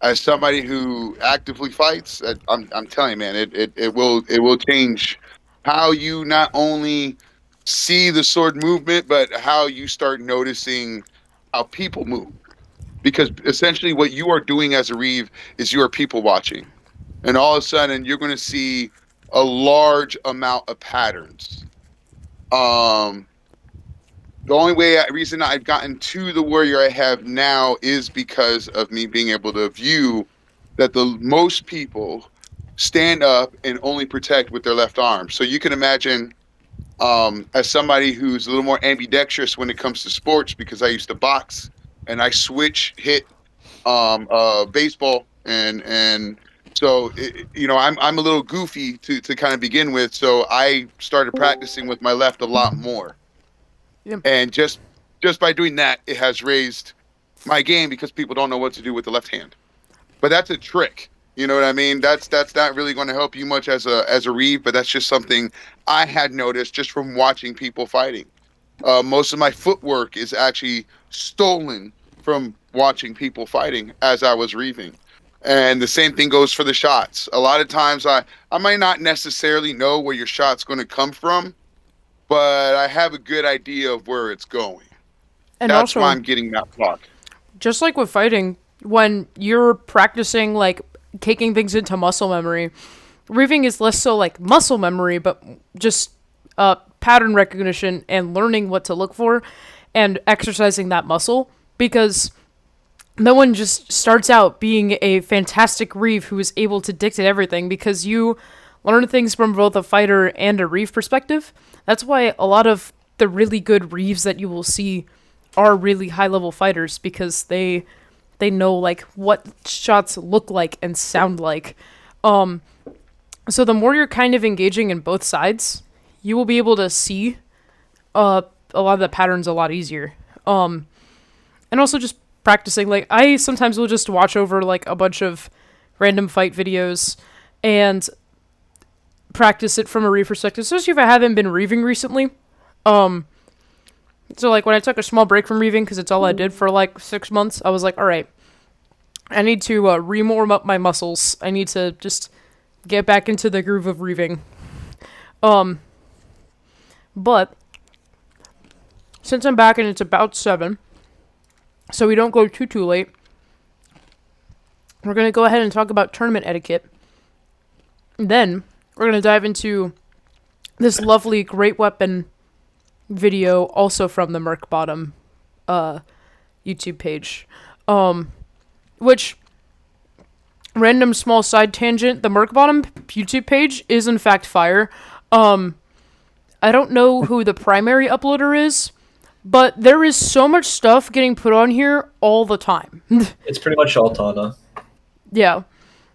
As somebody who actively fights, I'm telling you, man, it will change how you not only see the sword movement, but how you start noticing how people move. Because essentially, what you are doing as a Reeve is you are people watching, and all of a sudden, you're going to see a large amount of patterns. Um, the only reason I've gotten to the warrior I have now is because of me being able to view that the most people stand up and only protect with their left arm. So you can imagine, as somebody who's a little more ambidextrous when it comes to sports, because I used to box and I hit baseball, and so I'm a little goofy to kind of begin with. So I started practicing with my left a lot more. Yeah. And just by doing that, it has raised my game because people don't know what to do with the left hand. But that's a trick. You know what I mean? That's not really going to help you much as a Reeve, but that's just something I had noticed just from watching people fighting. Most of my footwork is actually stolen from watching people fighting as I was Reeving. And the same thing goes for the shots. A lot of times I might not necessarily know where your shot's going to come from, but I have a good idea of where it's going. And That's also, why I'm getting that block. just like with fighting, when you're practicing like taking things into muscle memory, reeving is less so like muscle memory, but just pattern recognition and learning what to look for and exercising that muscle, because no one just starts out being a fantastic reeve who is able to dictate everything, because you learn things from both a fighter and a reeve perspective. That's why a lot of the really good reeves that you will see are really high level fighters, because they know like what shots look like and sound like. So the more you're kind of engaging in both sides, you will be able to see a lot of the patterns a lot easier. And also just practicing. Like, I sometimes will just watch over like a bunch of random fight videos and practice it from a reeve perspective, especially if I haven't been reeving recently. So like when I took a small break from reeving, because it's all I did for like 6 months, I was like, all right, I need to re-warm up my muscles. I need to just get back into the groove of reeving. But since I'm back and it's about 7, so we don't go too late, we're going to go ahead and talk about tournament etiquette. Then we're going to dive into this lovely Great Weapon video, also from the Merc Bottom YouTube page. Which, random small side tangent, the Merc Bottom YouTube page is in fact fire. I don't know who the primary uploader is, but there is so much stuff getting put on here all the time. It's pretty much Altana. Yeah.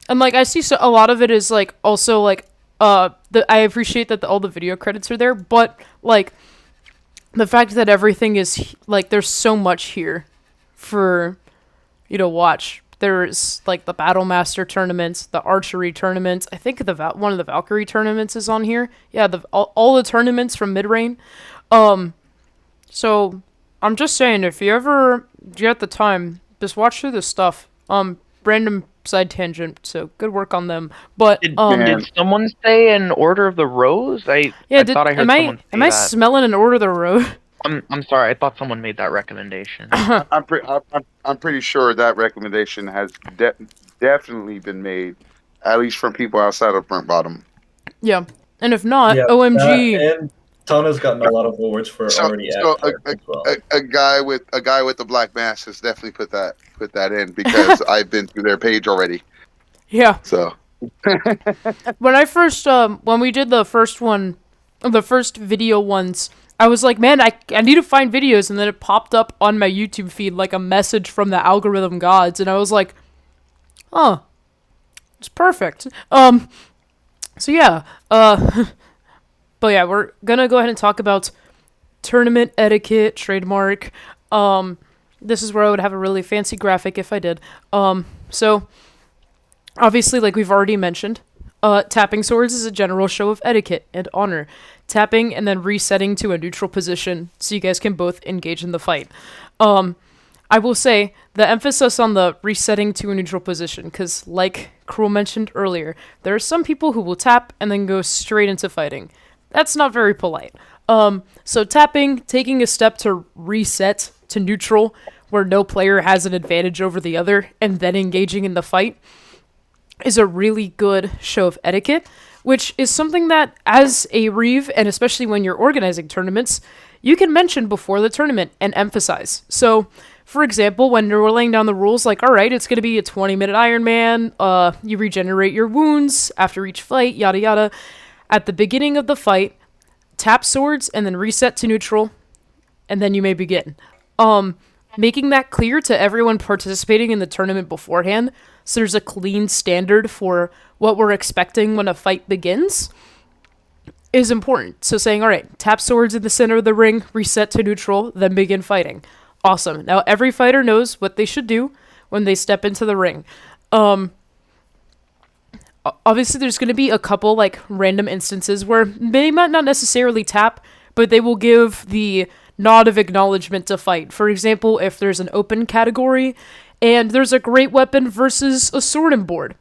And like I see a lot of it is like also like I appreciate that all the video credits are there, but like the fact that everything is like there's so much here for you to watch. There's like the Battle Master tournaments, the archery tournaments. I think one of the Valkyrie tournaments is on here. Yeah, all the tournaments from mid-rain. So I'm just saying, if you ever get the time, just watch through this stuff. Random side tangent, so good work on them. But Did someone say an Order of the Rose? I thought I heard someone say am I that. smelling an Order of the Rose? I'm sorry. I thought someone made that recommendation. I'm pretty sure that recommendation has definitely been made, at least from people outside of Burnt Bottom. Yeah, and if not, Yeah, OMG. and Tana's gotten a lot of awards for already as well. A guy with the black mask has definitely put that in, because I've been through their page already. Yeah. So when I first when we did the first video ones, I was like, man, I need to find videos, and then it popped up on my YouTube feed like a message from the algorithm gods, and I was like, oh, it's perfect. So yeah, but yeah, we're gonna go ahead and talk about tournament etiquette, trademark. This is where I would have a really fancy graphic if I did. So obviously, like we've already mentioned, tapping swords is a general show of etiquette and honor. Tapping and then resetting to a neutral position so you guys can both engage in the fight. I will say the emphasis on the resetting to a neutral position, because like Krewl'Sol mentioned earlier, there are some people who will tap and then go straight into fighting. That's not very polite. So tapping, taking a step to reset to neutral, where no player has an advantage over the other, and then engaging in the fight, is a really good show of etiquette, which is something that, as a reeve, and especially when you're organizing tournaments, you can mention before the tournament and emphasize. So, for example, when you're laying down the rules, like, all right, it's going to be a 20-minute Iron Man, you regenerate your wounds after each fight, yada yada. At the beginning of the fight, tap swords and then reset to neutral, and then you may begin. Making that clear to everyone participating in the tournament beforehand, so there's a clean standard for what we're expecting when a fight begins, is important. So saying, all right, tap swords in the center of the ring, reset to neutral, then begin fighting. Awesome. Now every fighter knows what they should do when they step into the ring. Obviously, there's going to be a couple like random instances where they might not necessarily tap, but they will give the nod of acknowledgement to fight. For example, if there's an open category and there's a great weapon versus a sword and board.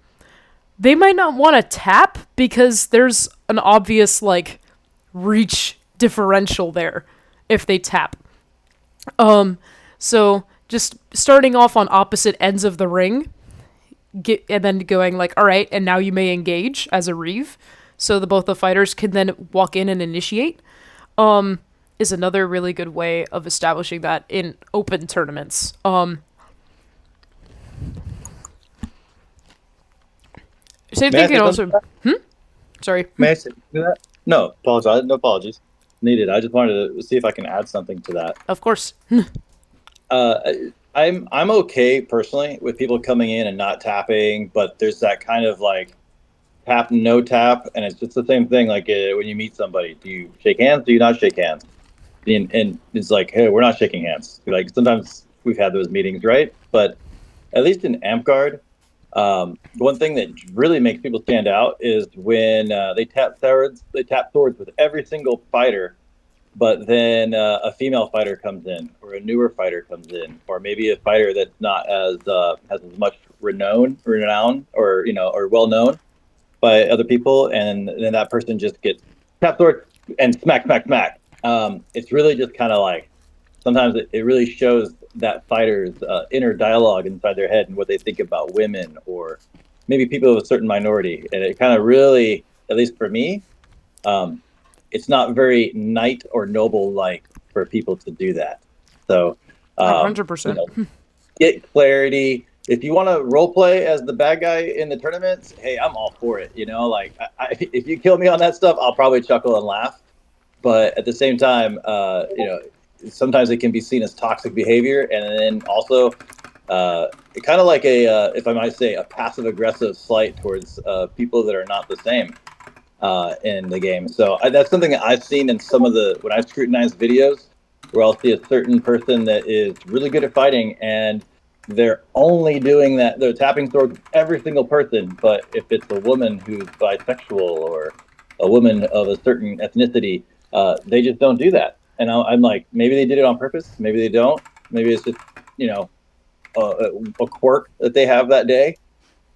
They might not want to tap because there's an obvious, like, reach differential there if they tap. So just starting off on opposite ends of the ring, and then going like, all right, and now you may engage as a Reeve, so both the fighters can then walk in and initiate, is another really good way of establishing that in open tournaments. Same thing can also... Sorry. May I say that? No, apologize. No apologies needed. I just wanted to see if I can add something to that. Of course. I'm okay personally with people coming in and not tapping, but there's that kind of like tap, no tap, and it's just the same thing. Like when you meet somebody, do you shake hands? Do you not shake hands? And it's like, hey, we're not shaking hands. Like sometimes we've had those meetings, right? But at least in Amtgard, one thing that really makes people stand out is when they tap swords. They tap swords with every single fighter, but then a female fighter comes in, or a newer fighter comes in, or maybe a fighter that's not as has as much renown, or or well known by other people, and then that person just gets tap sword and smack, smack, smack. It's really just kind of like sometimes it really shows that fighter's inner dialogue inside their head and what they think about women or maybe people of a certain minority, and it kind of really, at least for me, it's not very knight or noble like for people to do that. So 100%. Get clarity. If you want to role play as the bad guy in the tournaments, hey, I'm all for it. Like if you kill me on that stuff, I'll probably chuckle and laugh. But at the same time, sometimes it can be seen as toxic behavior, and then also kind of like if I might say, a passive aggressive slight towards people that are not the same in the game. So that's something that I've seen in some of when I've scrutinized videos, where I'll see a certain person that is really good at fighting, and they're only doing that. They're tapping swords with every single person. But if it's a woman who's bisexual or a woman of a certain ethnicity, they just don't do that. And I'm like, maybe they did it on purpose. Maybe they don't. Maybe it's just, a quirk that they have that day.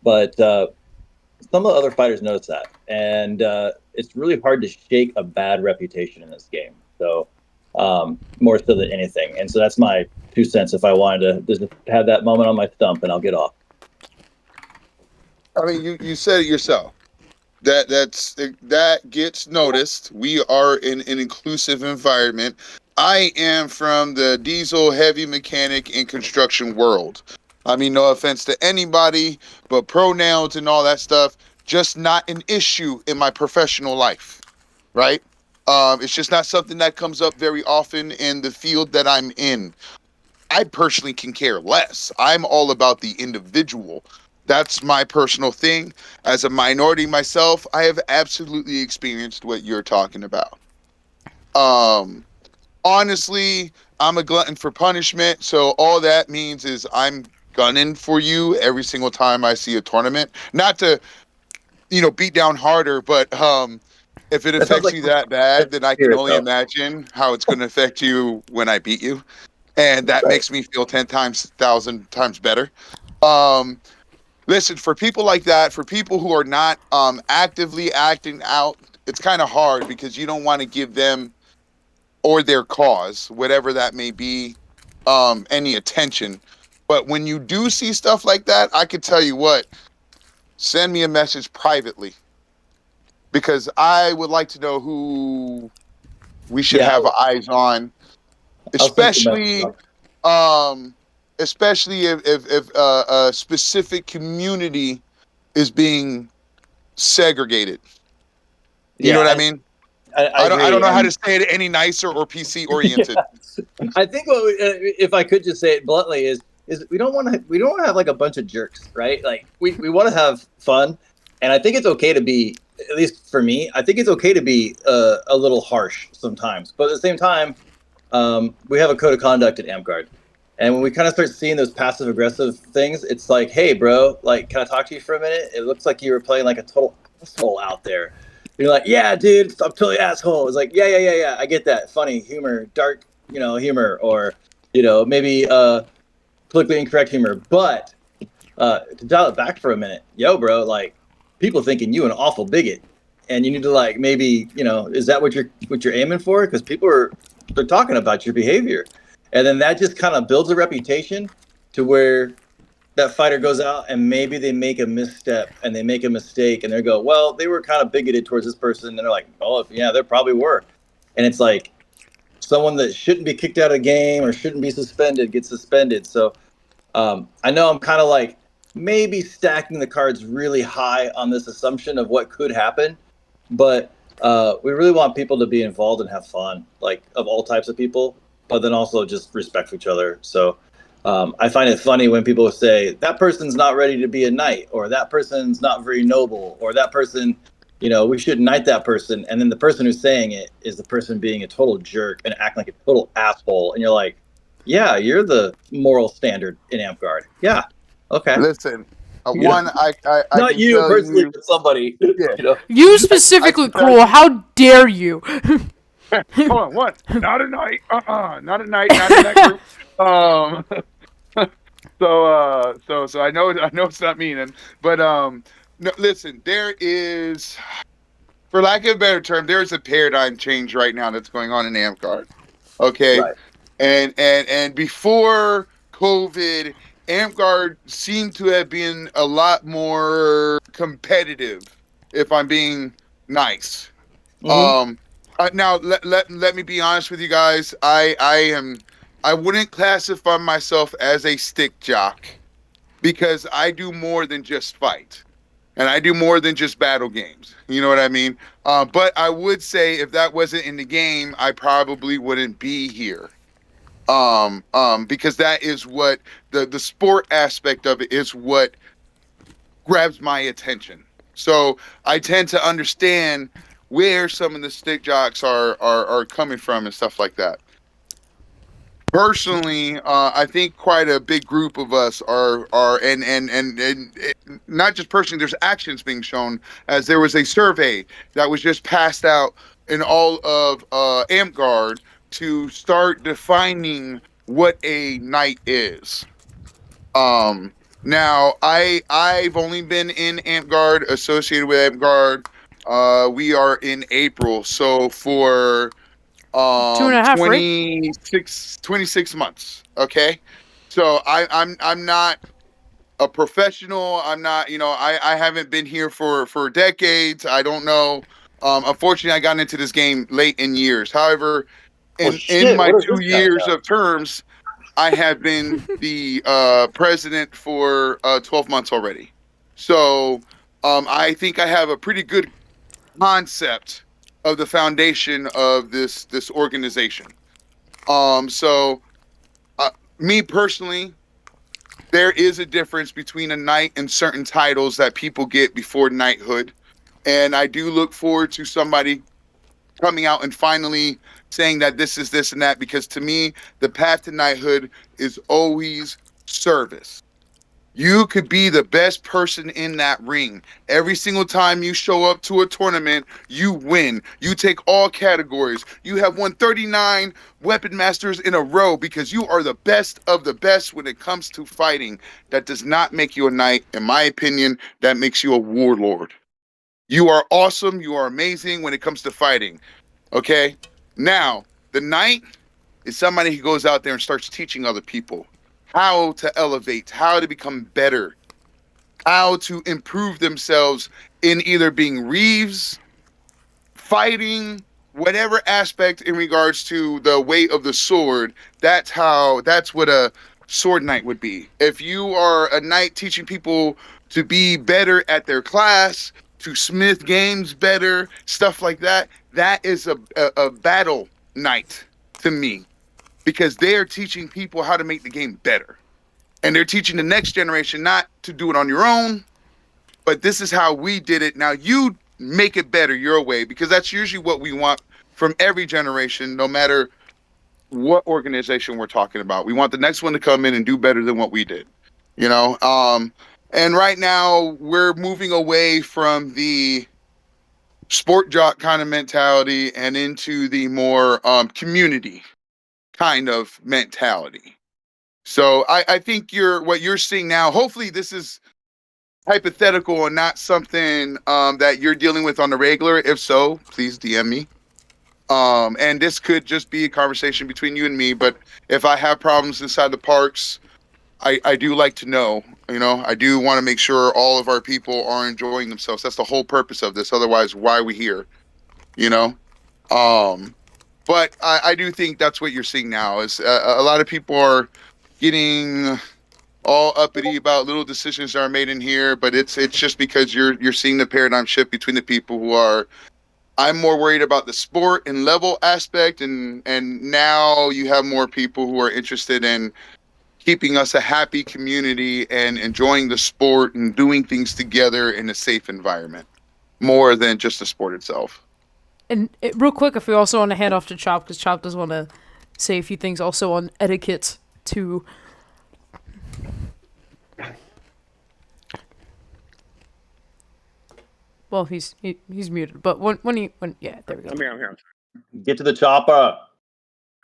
But some of the other fighters notice that. And it's really hard to shake a bad reputation in this game. So more so than anything. And so that's my 2 cents if I wanted to just have that moment on my stump, and I'll get off. I mean, you said it yourself. That gets noticed. We are in an inclusive environment. I am from the diesel heavy mechanic and construction world. I mean, no offense to anybody, but pronouns and all that stuff, just not an issue in my professional life, right? It's just not something that comes up very often in the field that I'm in. I personally can care less. I'm all about the individual. That's my personal thing. As a minority myself, I have absolutely experienced what you're talking about. Honestly, I'm a glutton for punishment, so all that means is I'm gunning for you every single time I see a tournament. Not to, beat down harder, but if it affects you that bad, then I can only imagine how it's going to affect you when I beat you, and that makes me feel 1,000 times better. Listen, for people like that, for people who are not actively acting out, it's kind of hard because you don't want to give them or their cause, whatever that may be, any attention. But when you do see stuff like that, I could tell you what, send me a message privately, because I would like to know who we should have eyes on, especially if a specific community is being segregated. You know what I mean? I don't know how to say it any nicer or PC oriented. I think if I could just say it bluntly is we don't want to have like a bunch of jerks, right? Like we want to have fun, and I think it's okay to be, at least for me, I think it's okay to be a little harsh sometimes. But at the same time, we have a code of conduct at Amtgard. And when we kind of start seeing those passive aggressive things, it's like, hey, bro, like, can I talk to you for a minute? It looks like you were playing like a total asshole out there. You're like, yeah, dude, I'm totally asshole. It's like, yeah, I get that. Funny humor, dark, humor, or, maybe politically incorrect humor. But to dial it back for a minute, yo, bro, like people thinking you an awful bigot, and you need to like maybe is that what you're aiming for? Because they're talking about your behavior, and then that just kind of builds a reputation to where that fighter goes out and maybe they make a misstep and they make a mistake and they go, well, they were kind of bigoted towards this person, and they're like, oh yeah, they probably were, and it's like someone that shouldn't be kicked out of a game or shouldn't be suspended gets suspended. So I know I'm kind of like maybe stacking the cards really high on this assumption of what could happen, but we really want people to be involved and have fun, like of all types of people, but then also just respect for each other. So I find it funny when people say that person's not ready to be a knight, or that person's not very noble, or that person, we shouldn't knight that person. And then the person who's saying it is the person being a total jerk and acting like a total asshole. And you're like, yeah, you're the moral standard in Amtgard. Yeah. Okay. Listen, one, I not can you tell personally, you, but somebody. Yeah. You specifically, Krewl'Sol, how dare you? Hold on, what? Not a knight. Not a knight. Not in that group. So I know it's not meaning, but no, listen, there is, for lack of a better term, there's a paradigm change right now that's going on in Amtgard. Okay. Right. And before COVID, Amtgard seemed to have been a lot more competitive, if I'm being nice. Mm-hmm. Now let me be honest with you guys. I wouldn't classify myself as a stick jock, because I do more than just fight, and I do more than just battle games. You know what I mean? But I would say if that wasn't in the game, I probably wouldn't be here. Because that is what the sport aspect of it is what grabs my attention. So I tend to understand where some of the stick jocks are coming from and stuff like that. Personally, I think quite a big group of us are and not just personally. There's actions being shown, as there was a survey that was just passed out in all of Amtgard to start defining what a knight is. Now I've only been in Amtgard, associated with Amtgard. We are in April, so for 2.5, right? 26 months. Okay, so I'm not a professional. I'm not, I haven't been here for decades. I don't know. Unfortunately, I got into this game late in years. However, in my What is 2 this guy years about? of terms, I have been the president for 12 months already. So I think I have a pretty good concept of the foundation of this organization. So me personally, there is a difference between a knight and certain titles that people get before knighthood, and I do look forward to somebody coming out and finally saying that this is this and that, because to me, the path to knighthood is always service. You could be the best person in that ring. Every single time you show up to a tournament, you win. You take all categories. You have won 39 weapon masters in a row because you are the best of the best when it comes to fighting. That does not make you a knight. In my opinion, that makes you a warlord. You are awesome. You are amazing when it comes to fighting. Okay? Now, the knight is somebody who goes out there and starts teaching other people how to elevate, how to become better, how to improve themselves in either being Reeves, fighting, whatever aspect in regards to the weight of the sword. That's what a sword knight would be. If you are a knight teaching people to be better at their class, to smith games better, stuff like that, that is a battle knight to me, because they're teaching people how to make the game better. And they're teaching the next generation not to do it on your own, but this is how we did it. Now you make it better your way, because that's usually what we want from every generation, no matter what organization we're talking about. We want the next one to come in and do better than what we did, you know? And right now we're moving away from the sport jock kind of mentality and into the more community kind of mentality. So I think what you're seeing now, hopefully this is hypothetical and not something that you're dealing with on the regular. If so, please DM me. And this could just be a conversation between you and me, but if I have problems inside the parks, I do like to know, I do want to make sure all of our people are enjoying themselves. That's the whole purpose of this. Otherwise, why are we here? But I do think that's what you're seeing now is a lot of people are getting all uppity about little decisions that are made in here, but it's just because you're seeing the paradigm shift between the people who are. I'm more worried about the sport and level aspect, and now you have more people who are interested in keeping us a happy community and enjoying the sport and doing things together in a safe environment, more than just the sport itself. And real quick, if we also want to hand off to Chop, because Chop does want to say a few things also on etiquette too. Well, he's muted, but when yeah, there we go. I'm here. Get to the chopper.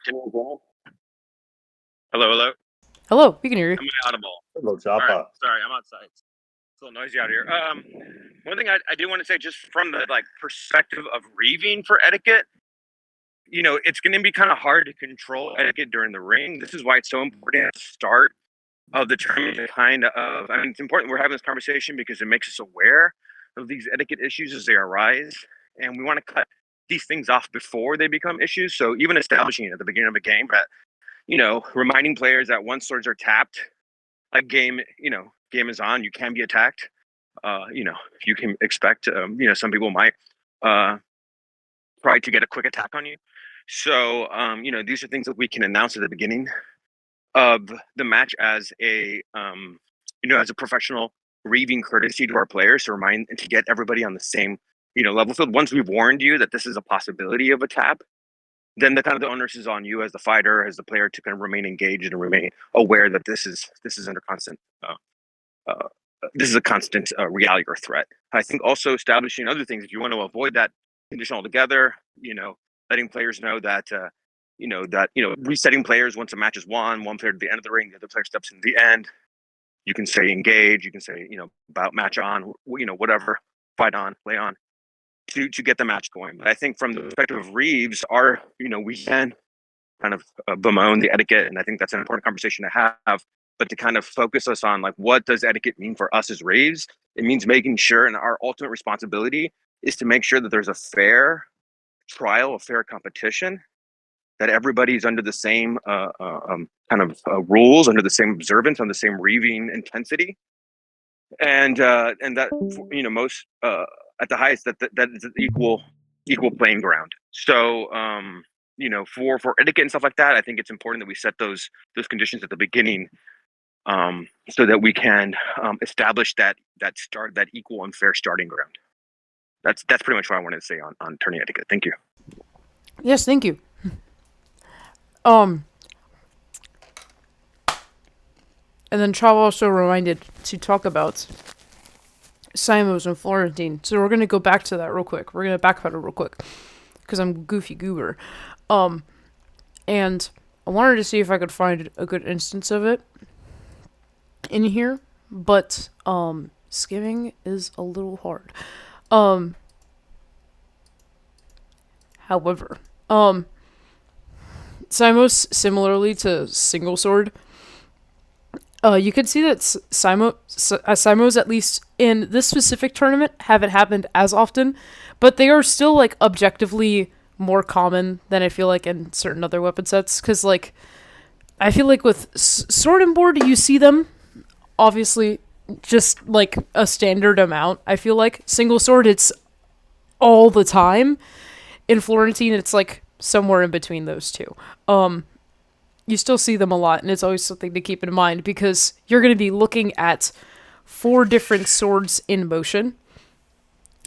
Hello. Hello, we can hear you. Am I audible? Hello, chopper. Right, sorry, I'm outside. It's a little noisy out here. One thing I do want to say, just from the perspective of reeving for etiquette, it's going to be kind of hard to control etiquette during the ring. This is why it's so important at the start of the tournament. It's important we're having this conversation because it makes us aware of these etiquette issues as they arise, and we want to cut these things off before they become issues. So even establishing it at the beginning of a game, that reminding players that once swords are tapped, game is on, you can be attacked. You can expect, some people might try to get a quick attack on you. So, these are things that we can announce at the beginning of the match as a professional reeving courtesy to our players to remind and to get everybody on the same, level field. Once we've warned you that this is a possibility of a tap, then the onus is on you as the fighter, as the player, to kind of remain engaged and remain aware that this is under constant. This is a constant reality or threat. I think also establishing other things, if you want to avoid that condition altogether, letting players know that, resetting players once a match is won, one player to the end of the ring, the other player steps in the end. You can say engage, you can say, about match on, whatever, fight on, play on, to get the match going. But I think from the perspective of Reeves, we can kind of bemoan the etiquette, and I think that's an important conversation to have. But to kind of focus us on what does etiquette mean for us as Reeves? It means making sure, and our ultimate responsibility is to make sure that there's a fair trial, a fair competition, that everybody's under the same rules, under the same observance, on the same reeving intensity, and that most at the highest that is equal playing ground. So for etiquette and stuff like that, I think it's important that we set those conditions at the beginning, so that we can establish that equal and fair starting ground. That's pretty much what I wanted to say on tourney etiquette. Thank you. Yes, thank you. And then Chav also reminded to talk about Simos and Florentine. So we're going to go back to that real quick. We're going to backpedal real quick, because I'm goofy goober. And I wanted to see if I could find a good instance of it in here, but skimming is a little hard. However, Simos, similarly to single sword, you can see that Simos, at least in this specific tournament, haven't happened as often, but they are still objectively more common than I feel like in certain other weapon sets. Because I feel like with sword and board, you see them obviously just a standard amount. I feel like single sword, it's all the time. In Florentine, it's somewhere in between those two. You still see them a lot, and it's always something to keep in mind, because you're going to be looking at 4 different swords in motion,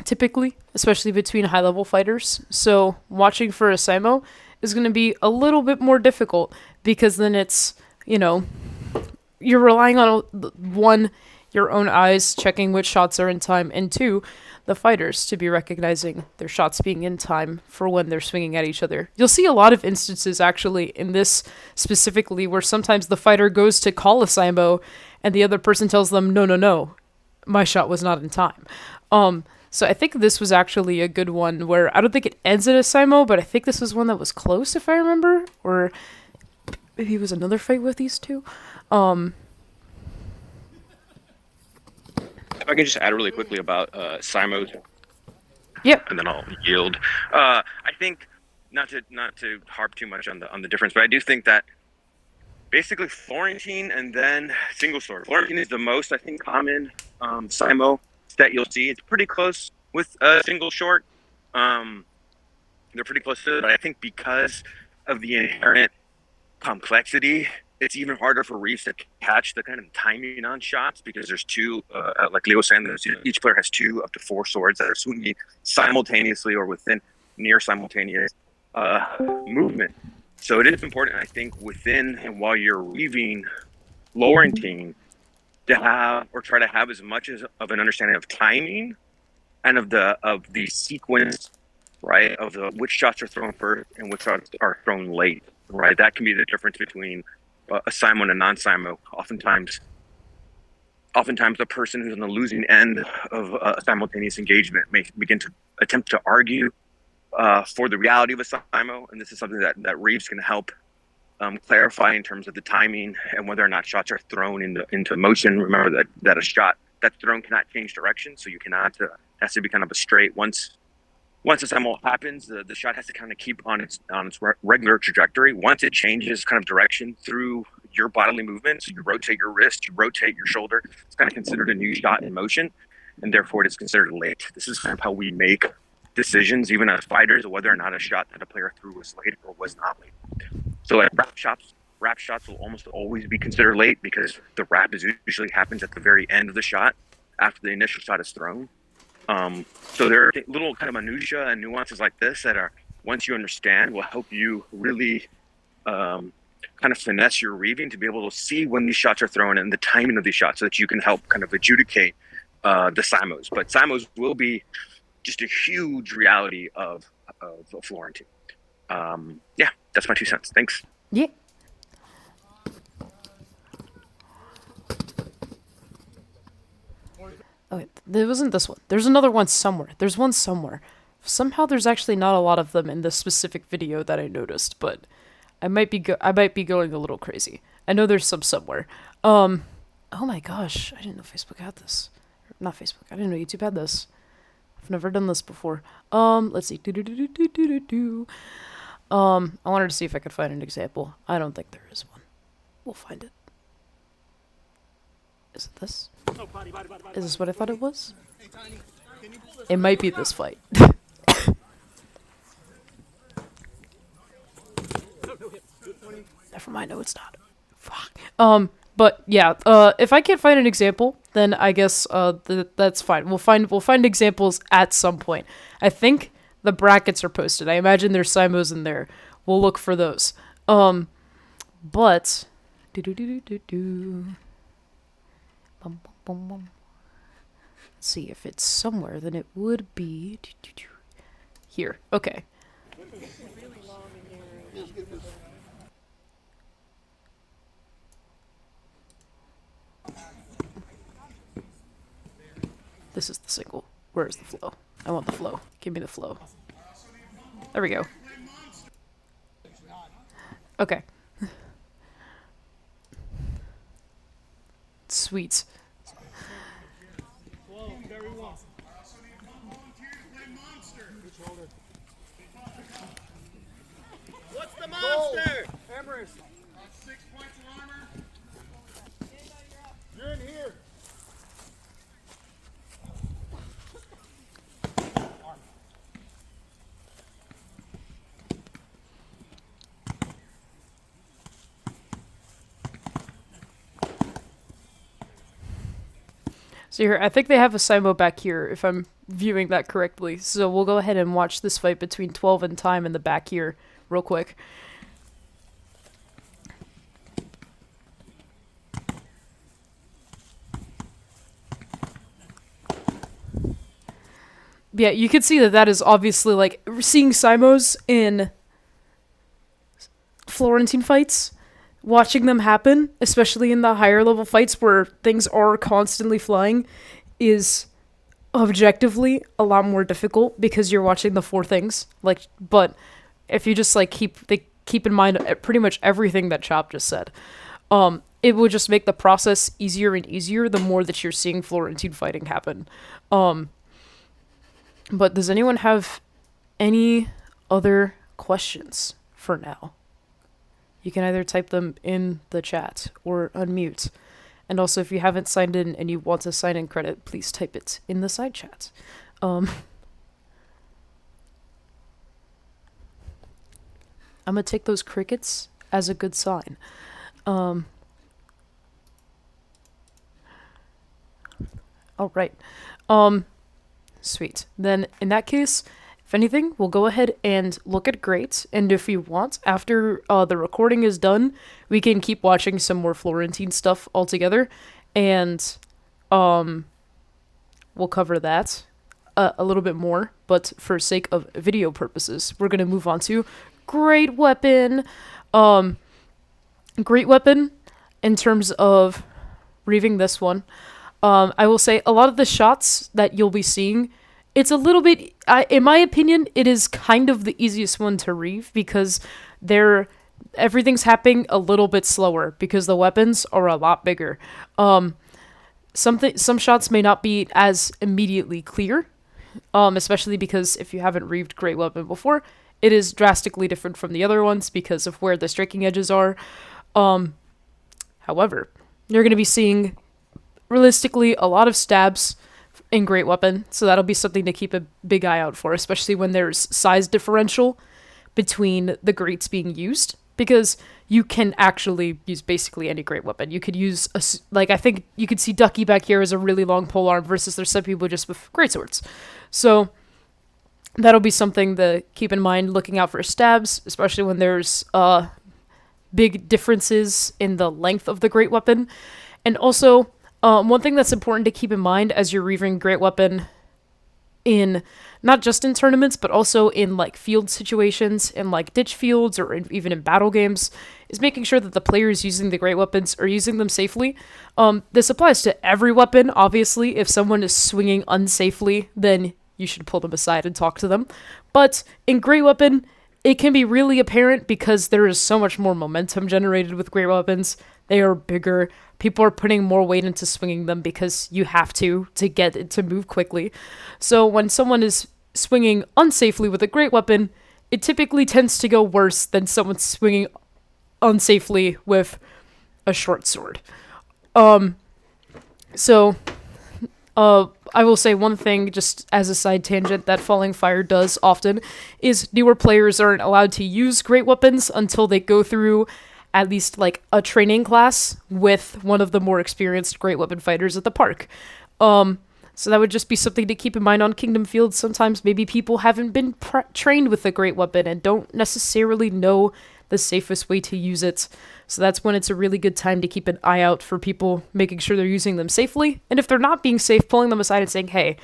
typically, especially between high-level fighters. So watching for a Simo is going to be a little bit more difficult, because then it's, you're relying on one your own eyes checking which shots are in time, and 2, the fighters to be recognizing their shots being in time for when they're swinging at each other. You'll see a lot of instances actually in this specifically where sometimes the fighter goes to call a Simo and the other person tells them, no, my shot was not in time. So I think this was actually a good one where I don't think it ends in a Simo, but I think this was one that was close if I remember, or maybe it was another fight with these two. If I can just add really quickly about Simos. Yep. And then I'll yield. I think not to harp too much on the difference, but I do think that basically Florentine and then single sword. Florentine is the most, I think, common Simo that you'll see. It's pretty close with single short. They're pretty close to it, but I think because of the inherent complexity, it's even harder for Reeves to catch the kind of timing on shots because there's two, like Leo was saying, each player has 2 up to 4 swords that are swinging simultaneously or within near simultaneous movement. So it is important, I think, within and while you're weaving Florentine to have or try to have as much of an understanding of timing and of the sequence, right, of which shots are thrown first and which shots are thrown late, right? That can be the difference between a Simo and a non-Simo. Oftentimes the person who's on the losing end of a simultaneous engagement may begin to attempt to argue for the reality of a Simo, and this is something that Reeves can help clarify in terms of the timing and whether or not shots are thrown into motion. Remember that a shot that's thrown cannot change direction, so you cannot has to be kind of a straight. Once a Simo happens, the shot has to kind of keep on its regular trajectory. Once it changes kind of direction through your bodily movements, you rotate your wrist, you rotate your shoulder, it's kind of considered a new shot in motion, and therefore it is considered late. This is kind of how we make decisions, even as fighters, whether or not a shot that a player threw was late or was not late. So like wrap shots will almost always be considered late because the wrap usually happens at the very end of the shot after the initial shot is thrown. So there are little kind of minutia and nuances like this that are, once you understand, will help you really kind of finesse your reaving to be able to see when these shots are thrown and the timing of these shots so that you can help kind of adjudicate the Simos. But Simos will be just a huge reality of Florentine. Yeah, that's my 2 cents. Thanks. Yeah. Oh, wait, there wasn't this one. There's another one somewhere. There's one somewhere. Somehow there's actually not a lot of them in this specific video that I noticed, but I might be going a little crazy. I know there's some somewhere. Oh my gosh, I didn't know Facebook had this. Not Facebook. I didn't know YouTube had this. I've never done this before. Let's see. I wanted to see if I could find an example. I don't think there is one. We'll find it. Is it this? Is this what I thought it was? It might be this fight. Never mind, no it's not. Fuck. But yeah, if I can't find an example, then I guess that's fine. We'll find examples at some point. I think the brackets are posted. I imagine there's Simos in there. We'll look for those. But let's see if it's somewhere. Then it would be here. Okay. This is the single. Where is the flow? I want the flow. Give me the flow. There we go. Okay. Sweet. What's the monster? Hammers. 6 points of armor. You're in here. So here, I think they have a Simo back here, if I'm viewing that correctly. So we'll go ahead and watch this fight between 12 and Time in the back here, real quick. yeah, you can see that is obviously, like, seeing Simos in Florentine fights, watching them happen, especially in the higher level fights where things are constantly flying, is objectively a lot more difficult because you're watching the four things. Like, but if you just, like, keep in mind pretty much everything that Chop just said, it would just make the process easier and easier the more that you're seeing Florentine fighting happen. But does anyone have any other questions for now? You can either type them in the chat or unmute. And also, if you haven't signed in and you want to sign in credit, please type it in the side chat. I'm going to take those crickets as a good sign. All right. Sweet. Then, in that case, if anything, we'll go ahead and look at Great, and if you want, after the recording is done, we can keep watching some more Florentine stuff altogether, and we'll cover that a little bit more, but for sake of video purposes, we're going to move on to Great Weapon. Great Weapon, in terms of reeving this one, I will say a lot of the shots that you'll be seeing, it's a little bit, in my opinion, it is kind of the easiest one to reeve because everything's happening a little bit slower because the weapons are a lot bigger. Some shots may not be as immediately clear, especially because if you haven't reeved Great Weapon before, it is drastically different from the other ones because of where the striking edges are. However, you're going to be seeing realistically a lot of stabs in Great Weapon, so that'll be something to keep a big eye out for, especially when there's size differential between the greats being used, because you can actually use basically any Great Weapon. You could use, I think you could see Ducky back here as a really long polearm versus there's some people just with greatswords. So that'll be something to keep in mind, looking out for stabs, especially when there's big differences in the length of the Great Weapon. And also, one thing that's important to keep in mind as you're reeving Great Weapon in, not just in tournaments, but also in, like, field situations, in, like, ditch fields, or even in battle games, is making sure that the players using the Great Weapons are using them safely. This applies to every weapon, obviously. If someone is swinging unsafely, then you should pull them aside and talk to them. But in Great Weapon, it can be really apparent because there is so much more momentum generated with Great Weapons. They are bigger. People are putting more weight into swinging them because you have to get it to move quickly. So when someone is swinging unsafely with a Great Weapon, it typically tends to go worse than someone swinging unsafely with a short sword. I will say one thing, just as a side tangent, that Falling Fire does often, is newer players aren't allowed to use Great Weapons until they go through at least, like, a training class with one of the more experienced Great Weapon fighters at the park. So that would just be something to keep in mind on Kingdom Fields. Sometimes maybe people haven't been trained with the Great Weapon and don't necessarily know the safest way to use it. So that's when it's a really good time to keep an eye out for people, making sure they're using them safely. And if they're not being safe, pulling them aside and saying, hey,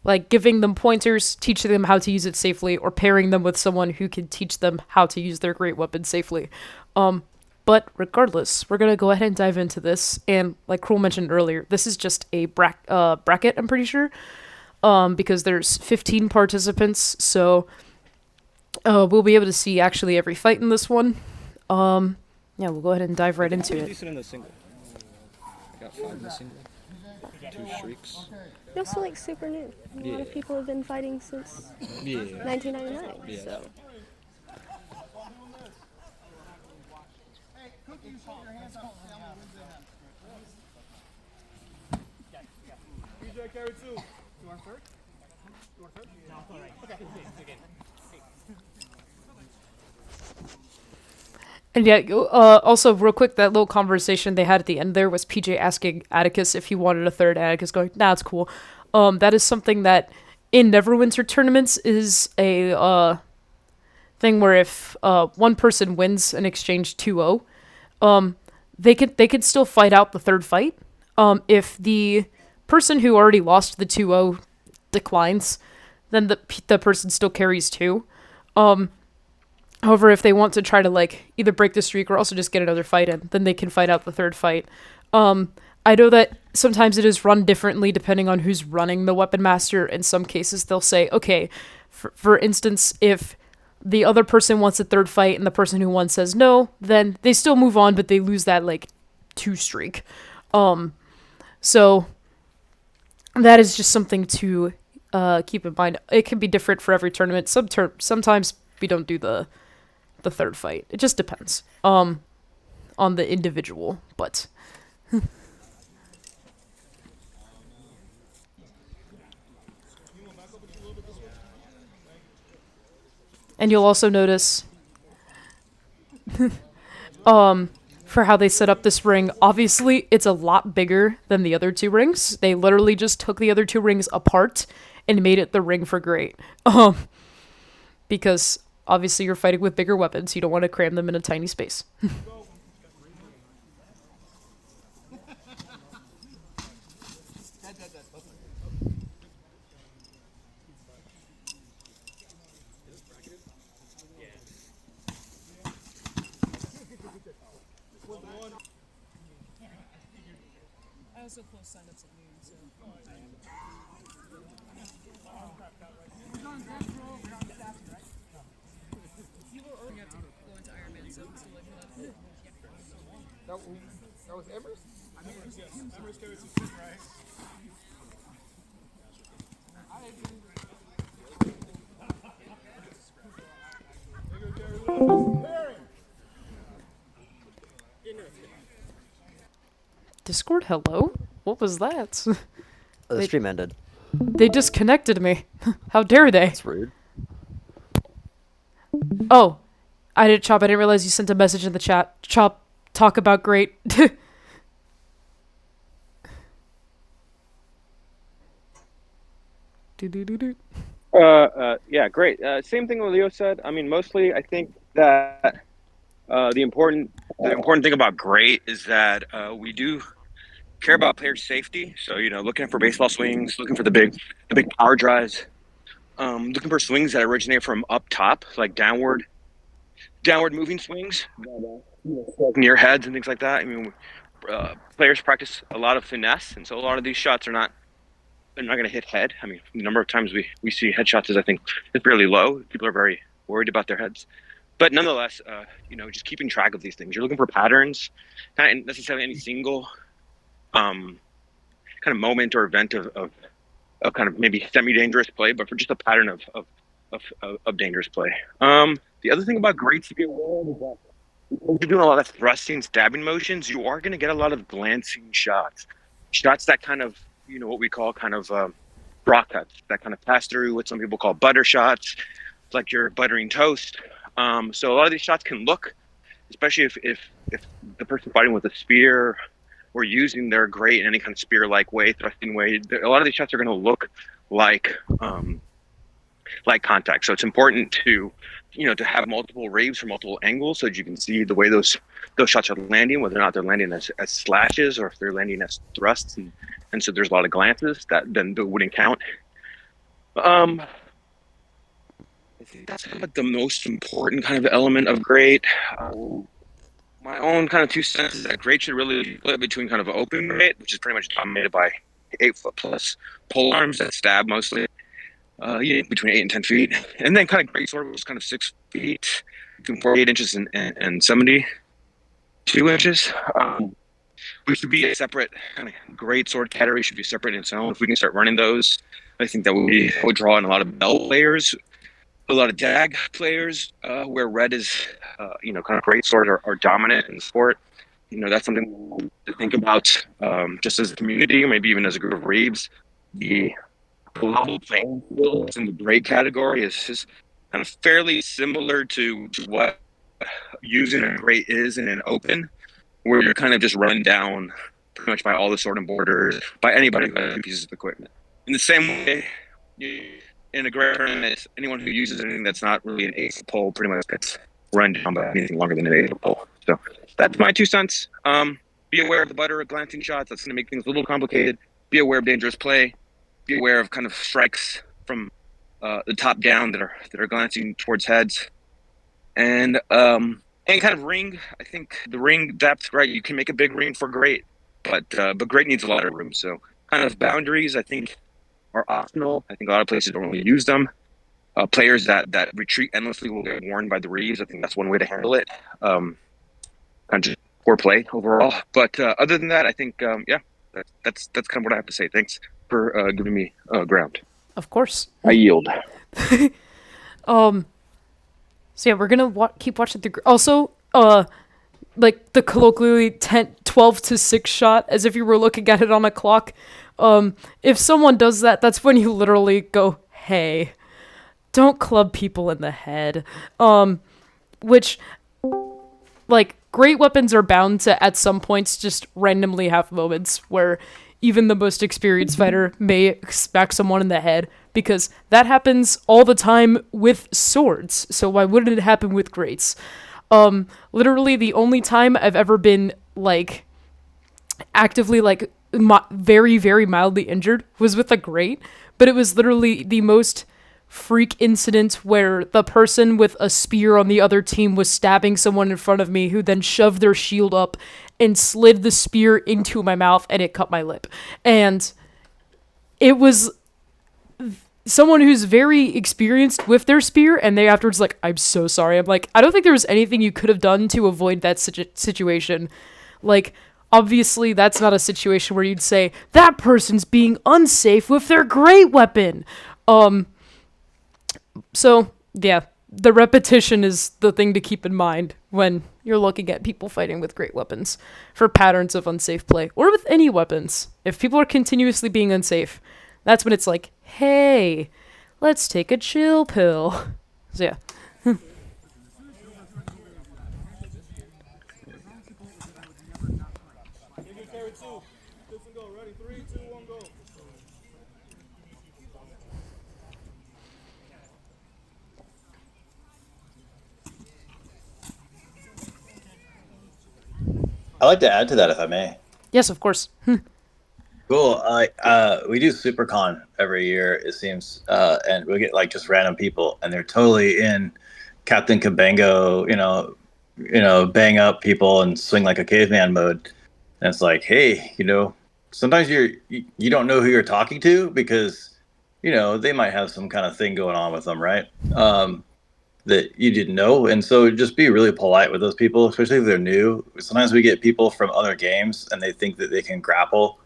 like giving them pointers, teaching them how to use it safely, or pairing them with someone who can teach them how to use their Great Weapon safely. But regardless, we're going to go ahead and dive into this. And like Krewl'Sol mentioned earlier, this is just a bracket, I'm pretty sure, because there's 15 participants. So we'll be able to see actually every fight in this one. Yeah, we'll go ahead and dive right into it. Decent in the single. I got 5 in the single. 2 streaks. You're also like super new. A lot of people have been fighting since 1999. So. Carry 2. You want third? You want third? No, it's all right. Okay. And yeah, also real quick, that little conversation they had at the end there was PJ asking Atticus if he wanted a third, Atticus going, nah, it's cool. That is something that in Neverwinter tournaments is a thing where if one person wins an exchange 2-0, they could still fight out the third fight. If the person who already lost the 2-0 declines, then the person still carries 2. However, if they want to try to like either break the streak or also just get another fight in, then they can fight out the 3rd fight. I know that sometimes it is run differently depending on who's running the Weapon Master. In some cases, they'll say, okay, for instance, if the other person wants a 3rd fight and the person who won says no, then they still move on, but they lose that like 2 streak. So that is just something to keep in mind. It can be different for every tournament. Sometimes we don't do the 3rd fight. It just depends on the individual, but and you'll also notice for how they set up this ring, obviously it's a lot bigger than the other 2 rings. They literally just took the other 2 rings apart and made it the ring for Great. Because obviously you're fighting with bigger weapons. You don't want to cram them in a tiny space. I also closed signups at noon, so. You were already to go into Iron Man, so it's too late for that. That was Embers? I think yes. Embers carries 6, right? Discord, hello? What was that? The stream ended. They disconnected me. How dare they? That's rude. Oh, I didn't, Chop. I didn't realize you sent a message in the chat. Chop, talk about Great. Yeah, great. Same thing what Leo said. I mean, mostly I think that the important thing about Great is that we do care about player safety. So, looking for baseball swings, looking for the big power drives, looking for swings that originate from up top, like downward moving swings, near heads and things like that. I mean, players practice a lot of finesse, and so a lot of these shots are not going to hit head. I mean, the number of times we see headshots is, I think, is fairly low. People are very worried about their heads. But nonetheless, just keeping track of these things. You're looking for patterns, not necessarily any single kind of moment or event of kind of maybe semi-dangerous play, but for just a pattern of dangerous play. The other thing about Great to be aware of is that if you're doing a lot of thrusting, stabbing motions, you are going to get a lot of glancing shots that kind of, what we call kind of bra cuts, that kind of pass through, what some people call butter shots, like you're buttering toast. So a lot of these shots can look, especially if the person fighting with a spear or using their Great in any kind of spear-like way, thrusting way, a lot of these shots are going to look like contact. So it's important to have multiple Reeves from multiple angles so that you can see the way those shots are landing, whether or not they're landing as slashes or if they're landing as thrusts, and so there's a lot of glances that wouldn't count. I think that's kind of the most important kind of element of Great. My own kind of 2 cents is that Great should really split between kind of open Great, which is pretty much dominated by 8-foot plus pole arms that stab mostly, between 8 and 10 feet, and then kind of Great Sword, which is kind of 6 feet, between 48 inches and 72 inches. We should be a separate kind of Great Sword category. Should be separate in its own. If we can start running those, I think that would draw in a lot of belt players, a lot of dag players, where red is, kind of Great Sword are dominant in the sport. That's something to think about, just as a community, or maybe even as a group of Reeves. The level playing field in the Great category is kind of fairly similar to what using a Great is in an open, where you're kind of just run down pretty much by all the sword and borders, by anybody who has pieces of equipment. In the same way, in a Great tournament, anyone who uses anything that's not really an 8-foot pole pretty much gets run down by anything longer than an 8-foot pole. So that's my 2 cents. Be aware of the butter glancing shots. That's going to make things a little complicated. Be aware of dangerous play. be aware of kind of strikes from the top down that are glancing towards heads, and kind of ring. I think the ring depth, right? You can make a big ring for great, but great needs a lot of room. So kind of boundaries, I think, are optional. I think a lot of places don't really use them. Players that retreat endlessly will get warned by the Reeves. I think that's one way to handle it. Kind of just poor play overall. But other than that, I think that's kind of what I have to say. Thanks for giving me ground. Of course. I yield. So yeah, we're gonna keep watching the. Also, like the colloquially 12 to 6 shot, as if you were looking at it on a clock. If someone does that, that's when you literally go, "Hey, don't club people in the head." Which, like, great weapons are bound to, at some points, just randomly have moments where even the most experienced fighter may smack someone in the head, because that happens all the time with swords. So why wouldn't it happen with greats? Literally the only time I've ever been, like, actively, like, very, very mildly injured was with a great, but it was literally the most freak incident where the person with a spear on the other team was stabbing someone in front of me, who then shoved their shield up and slid the spear into my mouth, and it cut my lip. And it was someone who's very experienced with their spear, and they afterwards like, "I'm so sorry." I'm like, I don't think there was anything you could have done to avoid that situation. Like, obviously that's not a situation where you'd say that person's being unsafe with their great weapon. So yeah, the repetition is the thing to keep in mind when you're looking at people fighting with great weapons for patterns of unsafe play, or with any weapons. If people are continuously being unsafe, that's when it's like, hey, let's take a chill pill. So yeah. I'd like to add to that, if I may. Yes, of course. Cool. We do SuperCon every year, it seems, and we get like just random people, and they're totally in Captain Cabango, bang up people and swing like a caveman mode. And it's like, hey, sometimes you don't know who you're talking to, because they might have some kind of thing going on with them, right? That you didn't know. And so just be really polite with those people, especially if they're new. Sometimes we get people from other games and they think that they can grapple.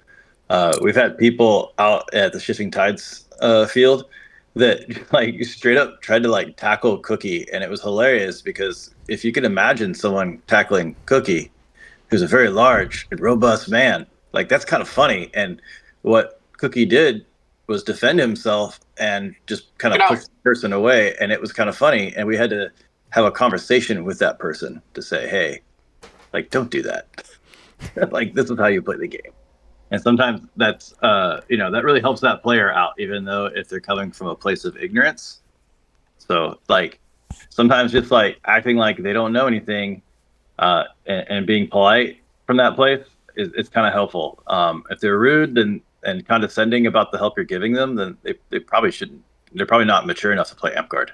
We've had people out at the Shifting Tides field that like straight up tried to like tackle Cookie, and it was hilarious, because if you can imagine someone tackling Cookie, who's a very large and robust man, like that's kind of funny. And what Cookie did was defend himself and just kind of push the person away, and it was kind of funny. And we had to have a conversation with that person to say, hey, like, don't do that. Like, this is how you play the game. And sometimes that's that really helps that player out, even though if they're coming from a place of ignorance. So like sometimes just like acting like they don't know anything and being polite from that place is kind of helpful. If they're rude and condescending about the help you're giving them, then they probably shouldn't. They're probably not mature enough to play Amp Guard.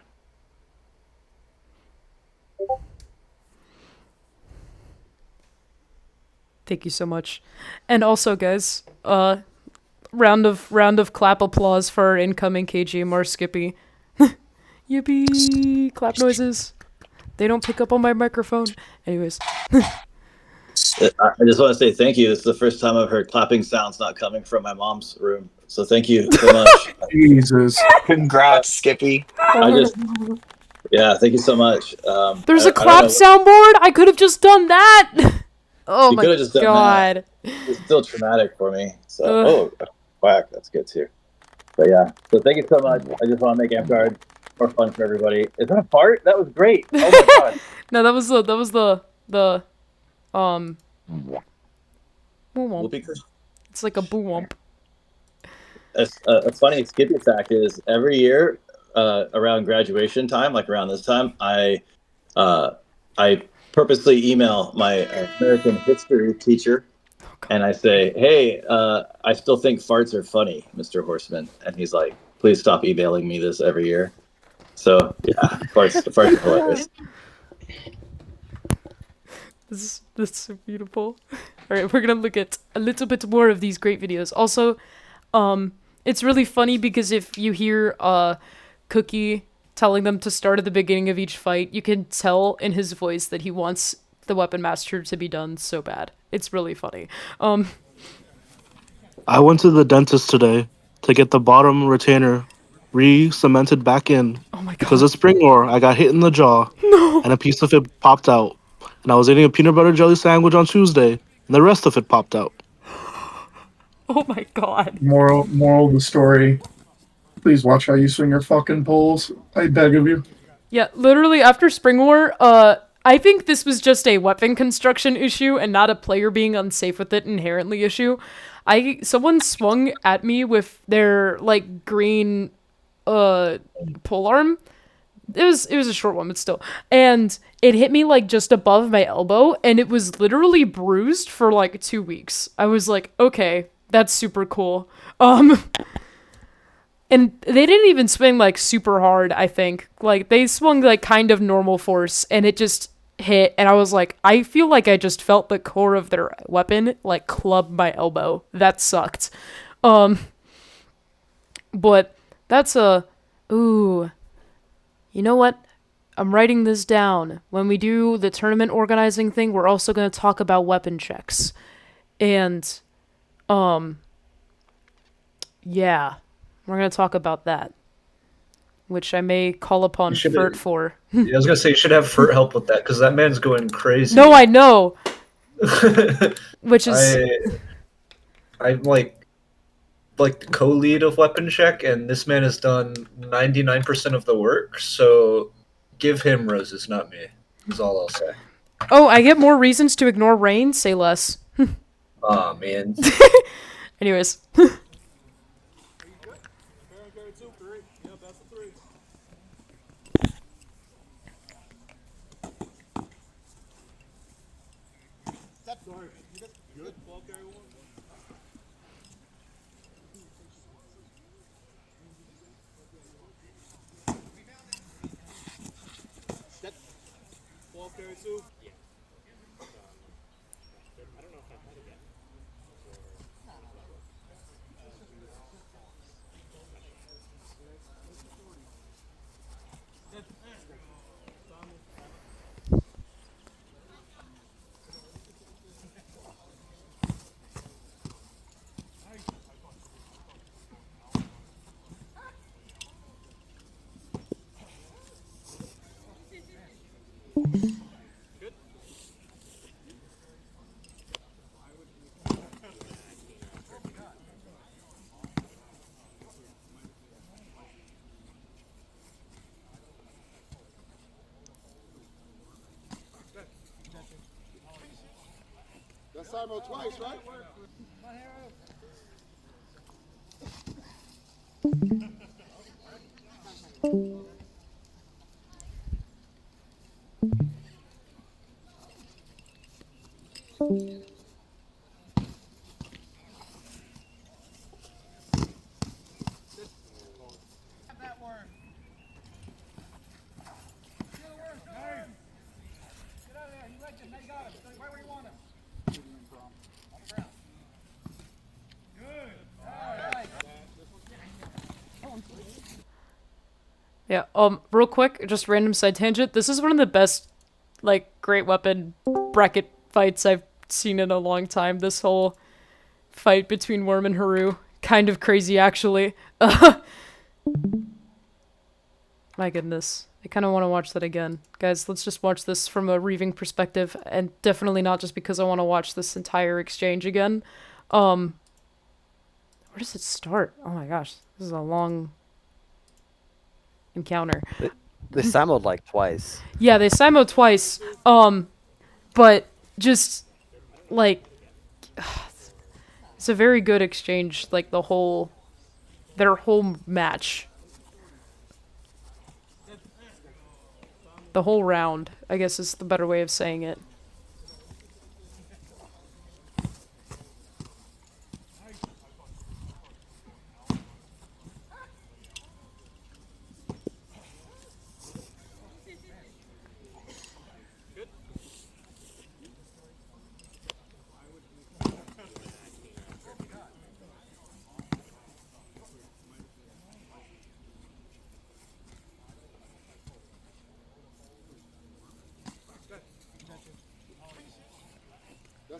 Thank you so much. And also, guys, round of clap applause for our incoming KGMR Skippy. Yippee! Clap noises. They don't pick up on my microphone. Anyways. I just want to say thank you. This is the first time I've heard clapping sounds not coming from my mom's room. So thank you so much. Jesus. Congrats, Skippy. Yeah, thank you so much. There's a clap soundboard? I could have just done that. Oh my god. It's still traumatic for me. So, whack. That's good too. But yeah, so thank you so much. I just want to make Amp Guard more fun for everybody. Is that a fart? That was great. Oh my god. No, that was the it's like a boo womp. A funny Skippy fact is every year around graduation time, like around this time, I purposely email my American history teacher and I say, "Hey, I still think farts are funny, Mr. Horseman." And he's like, "Please stop emailing me this every year." So yeah, farts are hilarious. This is so beautiful. All right, we're gonna look at a little bit more of these great videos. Also, it's really funny because if you hear Cookie telling them to start at the beginning of each fight, you can tell in his voice that he wants the Weapon Master to be done so bad. It's really funny. I went to the dentist today to get the bottom retainer re-cemented back in. Oh my god. Because of spring ore, I got hit in the jaw, and a piece of it popped out. And I was eating a peanut butter jelly sandwich on Tuesday, and the rest of it popped out. Oh my god. Moral of the story. Please watch how you swing your fucking poles. I beg of you. Yeah, literally after Spring War, I think this was just a weapon construction issue and not a player being unsafe with it inherently issue. Someone swung at me with their like green pole arm. It was a short one, but still. And it hit me like just above my elbow, and it was literally bruised for like 2 weeks. I was like, okay, that's super cool. And they didn't even swing like super hard, I think. Like they swung like kind of normal force, and it just hit, and I was like, I feel like I just felt the core of their weapon like club my elbow. That sucked. But that's ooh. You know what? I'm writing this down. When we do the tournament organizing thing, we're also going to talk about weapon checks. And yeah, we're going to talk about that, which I may call upon Furt for. Yeah, I was going to say, you should have Furt help with that, because that man's going crazy. No, I know. Which is... I'm like the co-lead of weapon check, and this man has done 99% of the work, so give him roses, not me, is all I'll say. Oh, I get more reasons to ignore rain? Say less. Aw, man. Anyways. That's Simo twice, right? Yeah, real quick, just random side tangent. This is one of the best, like, great weapon bracket fights I've seen in a long time. This whole fight between Worm and Haru. Kind of crazy, actually. My goodness. I kind of want to watch that again. Guys, let's just watch this from a Reeving perspective, and definitely not just because I want to watch this entire exchange again. Where does it start? Oh my gosh, this is a long encounter. They simoed like twice. Yeah, they simoed twice. But just like it's a very good exchange. Like their whole match, the whole round, I guess is the better way of saying it.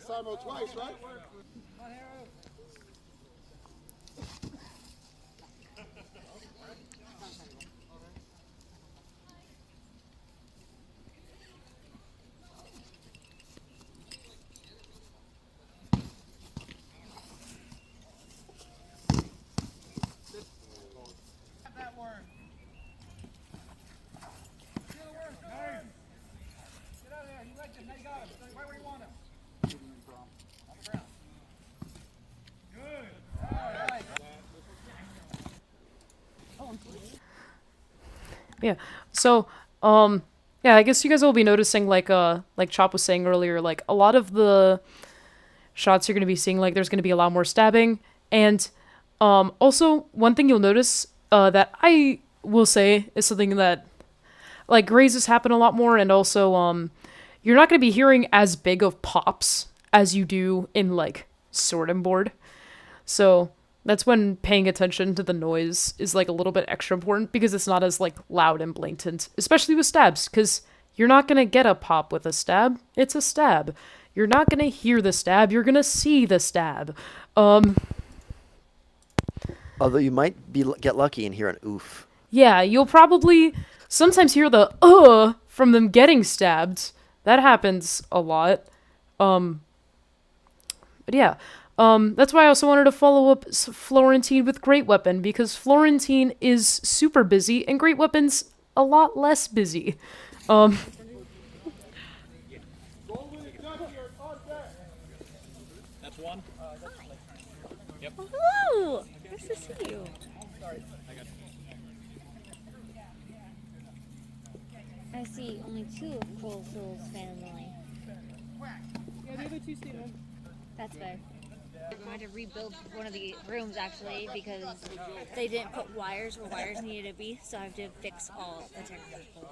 Simo twice, right? Yeah. So, yeah, I guess you guys will be noticing, like Chop was saying earlier, like, a lot of the shots you're going to be seeing, like, there's going to be a lot more stabbing. And, also, one thing you'll notice, that I will say is something that, like, grazes happen a lot more, and also, you're not going to be hearing as big of pops as you do in, like, Sword and Board. So that's when paying attention to the noise is, like, a little bit extra important, because it's not as, like, loud and blatant, especially with stabs, because you're not going to get a pop with a stab. It's a stab. You're not going to hear the stab. You're going to see the stab. Although you might get lucky and hear an oof. Yeah, you'll probably sometimes hear the from them getting stabbed. That happens a lot. But yeah. That's why I also wanted to follow up Florentine with Great Weapon, because Florentine is super busy, and Great Weapon's a lot less busy. That's one. Yep. Hello! Nice to see you. I see only two of Krewl'Sol's family. Yeah, the other two stayed home. That's fair. I had to rebuild one of the rooms actually because they didn't put wires where wires needed to be, so I have to fix all the technical.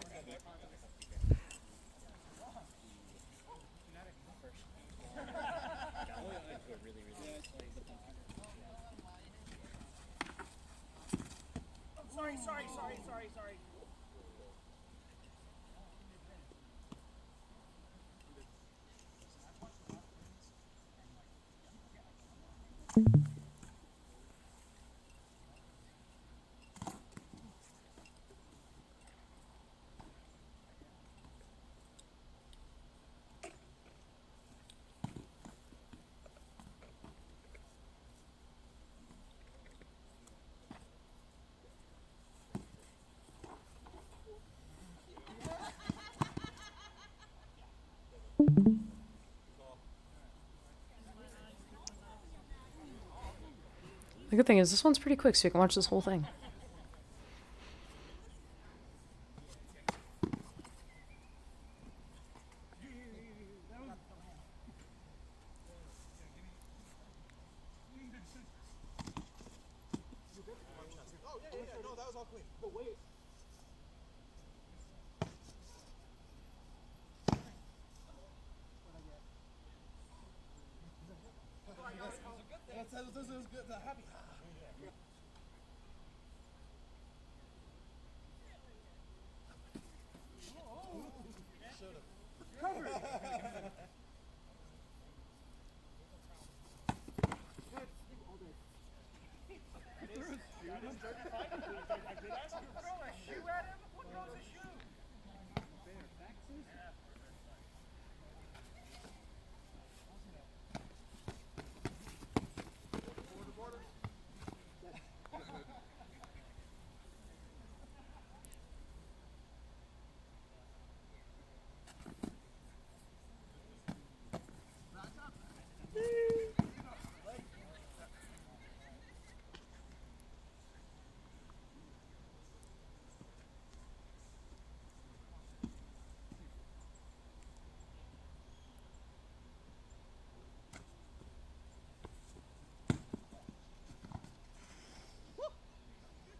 Sorry. The good thing is this one's pretty quick, so you can watch this whole thing. No, that was all clean. But wait. That was good. Happy.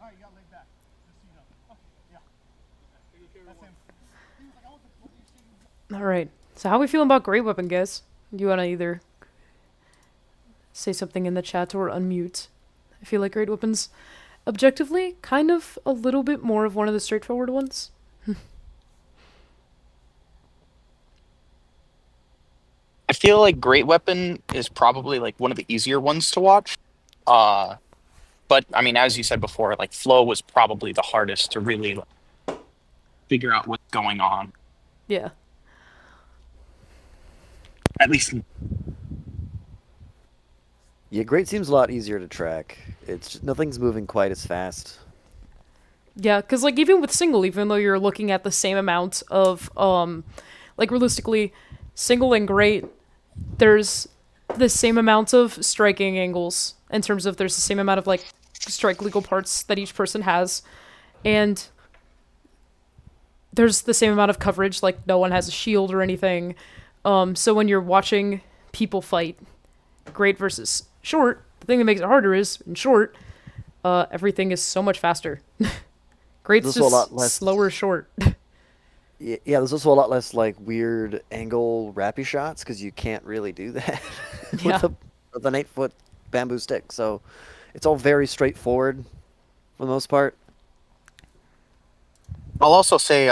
Alright, you got laid back. Just so you know. Okay, yeah. That's him. Alright, so how are we feeling about Great Weapon, guys? Do you want to either say something in the chat or unmute? I feel like Great Weapon's objectively kind of a little bit more of one of the straightforward ones. I feel like Great Weapon is probably like one of the easier ones to watch. But I mean, as you said before, like Flow was probably the hardest to really like, figure out what's going on. Yeah. At least. Yeah, Great seems a lot easier to track. It's just, nothing's moving quite as fast. Yeah, because like even with single, even though you're looking at the same amount of like realistically, single and great, there's the same amount of striking angles in terms of there's the same amount of like strike legal parts that each person has, and there's the same amount of coverage. Like no one has a shield or anything. So when you're watching people fight, great versus short, the thing that makes it harder is in short, everything is so much faster. Great's just a lot less slower short. Yeah, there's also a lot less like weird angle rappy shots because you can't really do that with an 8-foot bamboo stick. So it's all very straightforward for the most part. I'll also say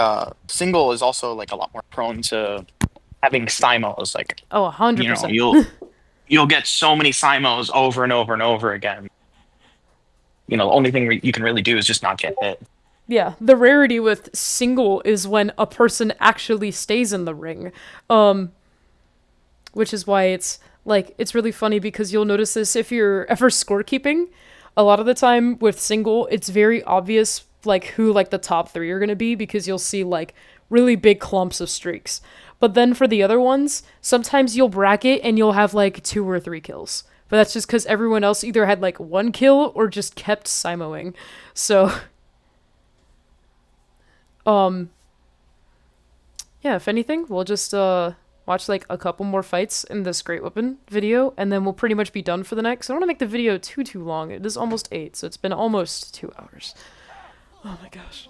single is also like a lot more prone to having simos. Like 100%. You'll get so many simos over and over and over again. The only thing you can really do is just not get hit. Yeah, the rarity with single is when a person actually stays in the ring. Which is why it's really funny because you'll notice this if you're ever scorekeeping. A lot of the time with single, it's very obvious like who like the top 3 are going to be because you'll see like really big clumps of streaks. But then for the other ones, sometimes you'll bracket and you'll have like 2 or 3 kills. But that's just because everyone else either had like 1 kill or just kept simoing. So yeah, if anything, we'll just watch like a couple more fights in this Great Weapon video, and then we'll pretty much be done for the night. So I don't want to make the video too long. It is almost 8, so it's been almost 2 hours. Oh my gosh.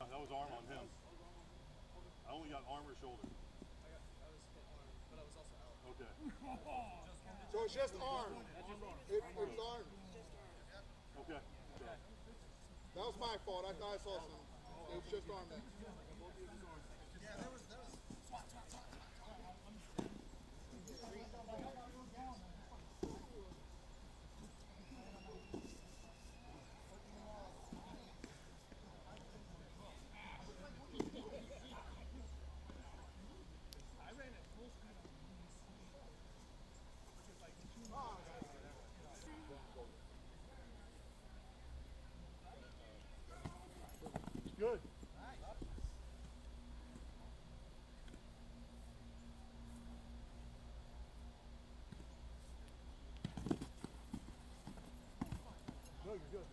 That was arm on him. I only got arm or shoulder. Okay. So it's just arm. It's arm. Okay. That was my fault. I thought I saw something. It was just arm then. Yeah, that was swat. Good. No, you're good.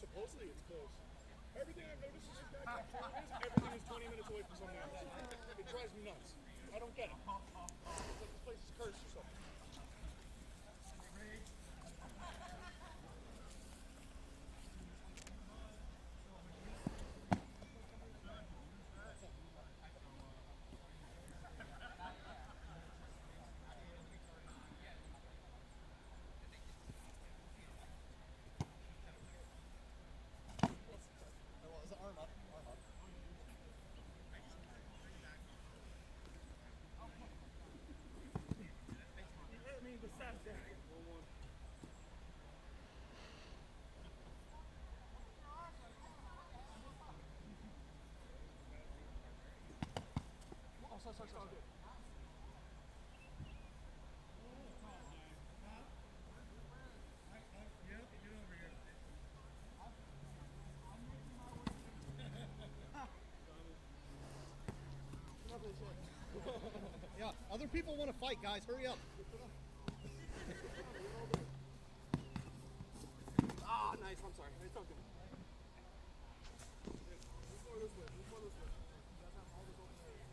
Supposedly it's close. Everything I've noticed is everything is 20 minutes away from something else. It drives me nuts. I don't get it. It's like this place is cursed or something. Yeah, other people want to fight, guys. Hurry up. Ah, nice. I'm sorry. It's okay. Move more this way. Move more this way. You guys have all this open area.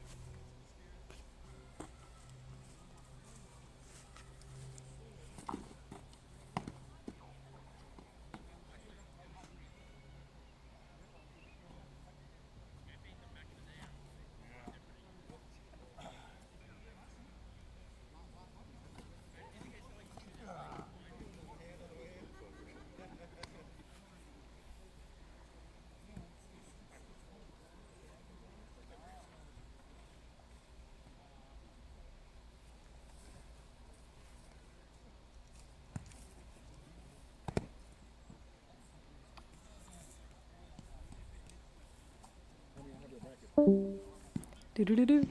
Do-do-do-do.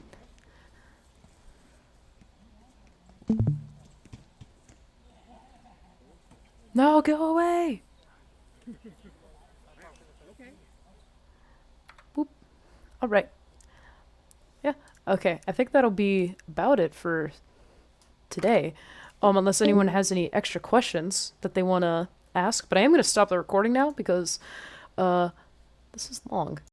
No, go away! Boop. Alright. Yeah, okay. I think that'll be about it for today. Unless anyone has any extra questions that they want to ask. But I am going to stop the recording now because this is long.